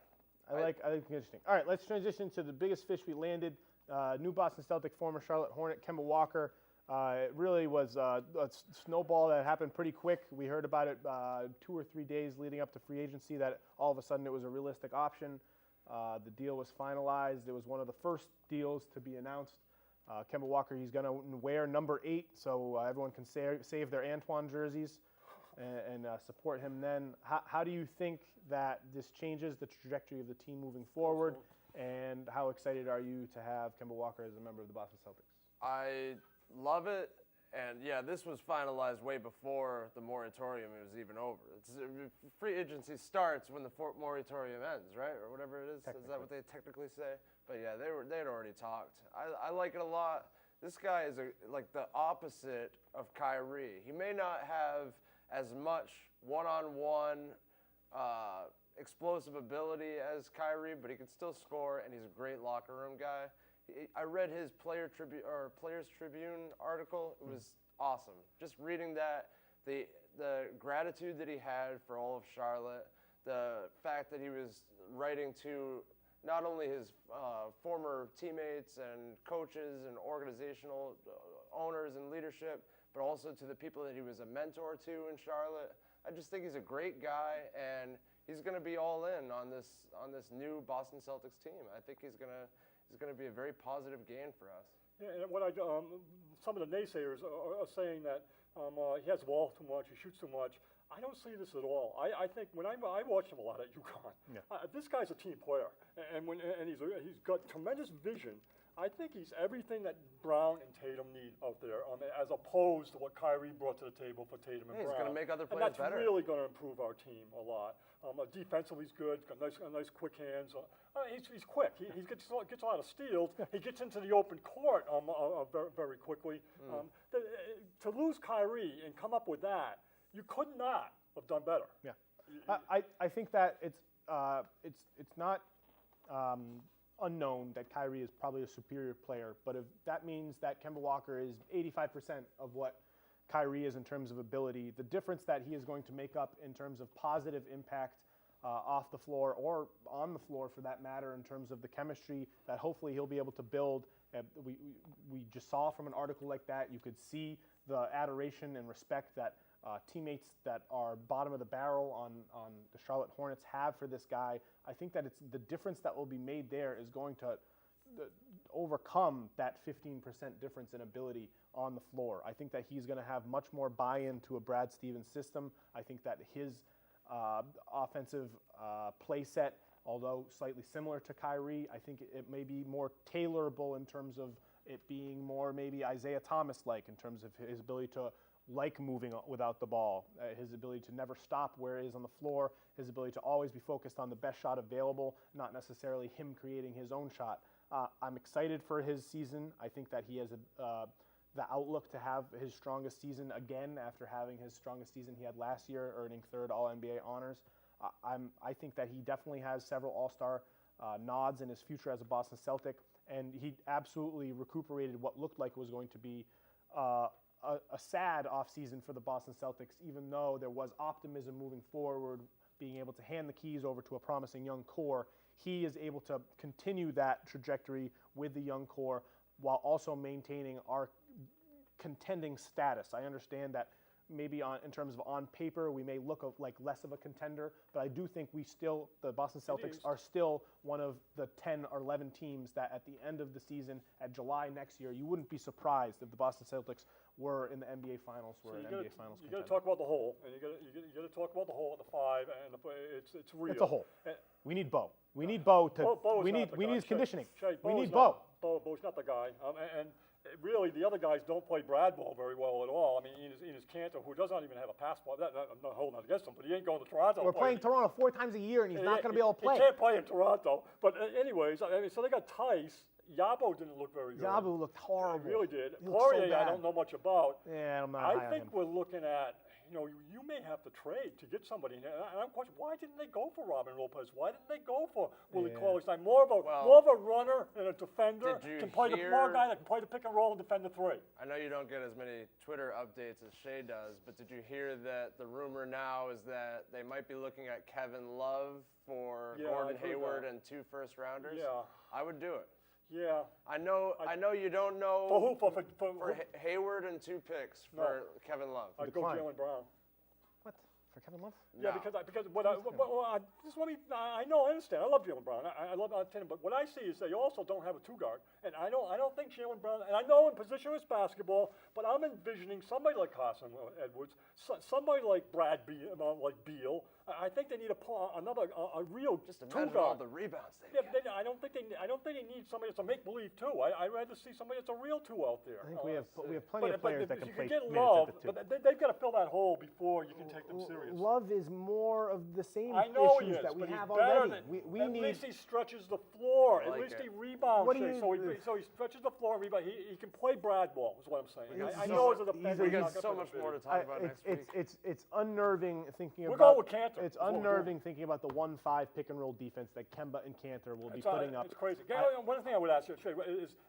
I like conditioning. All right, let's transition to the biggest fish we landed. New Boston Celtic, former Charlotte Hornet, Kemba Walker. It really was a snowball that happened pretty quick. We heard about it 2 or 3 days leading up to free agency that all of a sudden it was a realistic option. The deal was finalized. It was one of the first deals to be announced. Kemba Walker, he's going to wear number 8, so everyone can save their Antoine jerseys and support him then. How do you think that this changes the trajectory of the team moving forward, and how excited are you to have Kemba Walker as a member of the Boston Celtics? I love it, and yeah, this was finalized way before the moratorium was even over. Free agency starts when the moratorium ends, right, or whatever it is. Is that what they technically say? But yeah, they'd already talked. I like it a lot. This guy is like the opposite of Kyrie. He may not have as much one-on-one explosive ability as Kyrie, but he can still score, and he's a great locker room guy. I read his Players Tribune article. It was awesome. Just reading that, the gratitude that he had for all of Charlotte, the fact that he was writing to not only his former teammates and coaches and organizational owners and leadership, but also to the people that he was a mentor to in Charlotte. I just think he's a great guy, and he's going to be all in on this new Boston Celtics team. I think he's going to be a very positive gain for us. Yeah, and what some of the naysayers are saying that he has the ball too much, he shoots too much. I don't see this at all. I think when I watched him a lot at UConn, this guy's a team player, and he's got tremendous vision. I think he's everything that Brown and Tatum need out there, as opposed to what Kyrie brought to the table for Tatum and Brown. He's going to make other players better. And that's really going to improve our team a lot. Defensively, he's good. Got nice quick hands. He's quick. He gets a lot of steals. He gets into the open court very, very quickly. To lose Kyrie and come up with that, you could not have done better. Yeah, I think that it's not unknown that Kyrie is probably a superior player, but if that means that Kemba Walker is 85% of what Kyrie is in terms of ability, the difference that he is going to make up in terms of positive impact off the floor or on the floor for that matter in terms of the chemistry that hopefully he'll be able to build. We just saw from an article like that, you could see the adoration and respect that teammates that are bottom of the barrel on the Charlotte Hornets have for this guy. I think that it's the difference that will be made there is going to overcome that 15% difference in ability on the floor. I think that he's going to have much more buy-in to a Brad Stevens system. I think that his offensive play set, although slightly similar to Kyrie, I think it may be more tailorable in terms of it being more maybe Isaiah Thomas-like in terms of his ability to moving without the ball, his ability to never stop where he is on the floor, his ability to always be focused on the best shot available, not necessarily him creating his own shot. I'm excited for his season. I think that he has the outlook to have his strongest season again after having his strongest season he had last year, earning third All-NBA honors. I think that he definitely has several All-Star nods in his future as a Boston Celtic, and he absolutely recuperated what looked like was going to be a sad offseason for the Boston Celtics, even though there was optimism moving forward, being able to hand the keys over to a promising young core. He is able to continue that trajectory with the young core while also maintaining our contending status. I understand that maybe in terms of on paper, we may look like less of a contender, but I do think the Boston Celtics are still one of the 10 or 11 teams that at the end of the season, at July next year, you wouldn't be surprised if the Boston Celtics were in the NBA Finals, NBA Finals contender. You got to talk about the whole, and you got to talk about the whole at the 5, and it's real. It's a whole. We need Bo. We need Bo to. We need his conditioning. We need Bo. Bo's not the guy, and really, the other guys don't play Brad ball very well at all. I mean, Enes Kanter, who does not even have a passport, I'm not holding that against him, but he ain't going to Toronto. We're playing Toronto 4 times a year, and he's not going to be able to play. He can't play in Toronto. But anyways, so they got Tice. Yabo didn't look very good. Yabo looked horrible. He really did. Poirier, so I don't know much about. Yeah, I'm not I think we're looking at, you may have to trade to get somebody. And I'm questioning, why didn't they go for Robin Lopez? Why didn't they go for Willie Cauley-Stein? More of a runner and a defender. More guy that can play the pick and roll and defend the 3. I know you don't get as many Twitter updates as Shea does, but did you hear that the rumor now is that they might be looking at Kevin Love for Gordon Hayward and 2 first-rounders? Yeah. I would do it. Yeah. I know you don't know. For who? For Hayward and 2 picks for Kevin Love. I'd go Jaylen Brown. What? For Kevin Love? Yeah, because I know, I understand. I love Jaylen Brown. I love Tatum, but what I see is they also don't have a 2-guard, and I don't think Jaylen Brown. And I know in positionless basketball, but I'm envisioning somebody like Carson Edwards, somebody like Brad Beal. I think they need a real just 2-guard. All the rebounds they get. I don't think they need somebody that's a make believe 2. I'd rather see somebody that's a real 2 out there. I think we have plenty of players that can play get minutes Love, at the 2. But they've got to fill that hole before you can take them seriously. serious. Love is more of the same I know issues he is, that we but have he's better already. than, We at need. least he stretches the floor. like At least it. he rebounds. What do Shea. you- So he stretches the floor and rebounds. He can play Bradball, is what I'm saying. I He's know as a a- defender, We he's got not so gonna much fit more to in. talk about next week. It's unnerving thinking We're about. going with Cantor. It's is what we're doing. unnerving thinking about the 1-5 pick and roll defense that Kemba and Cantor will be It's, putting up. It's crazy. One thing I would ask you, Shea,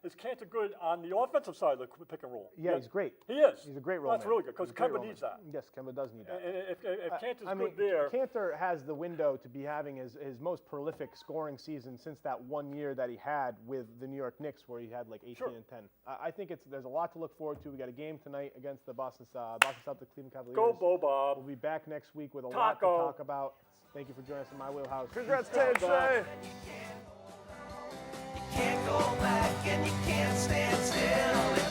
is Cantor good on the offensive side of the pick and roll? Yeah, he's great. He is. He's a great role That's man. really good because He's a great Kemba role needs man. that. Yes, Kemba does need that. And if Cantor's I mean, good there, Cantor has the window to be having his most prolific scoring season since that 1 year that he had with the New York Knicks, where he had like 18 and 10. I think there's a lot to look forward to. We got a game tonight against the Boston Celtics, Cleveland Cavaliers. go Bo Bob. We'll be back next week with a lot to Taco. talk about. Thank you for joining us in my wheelhouse. Congrats, Ted Shea. You can't go back and you can't stand still.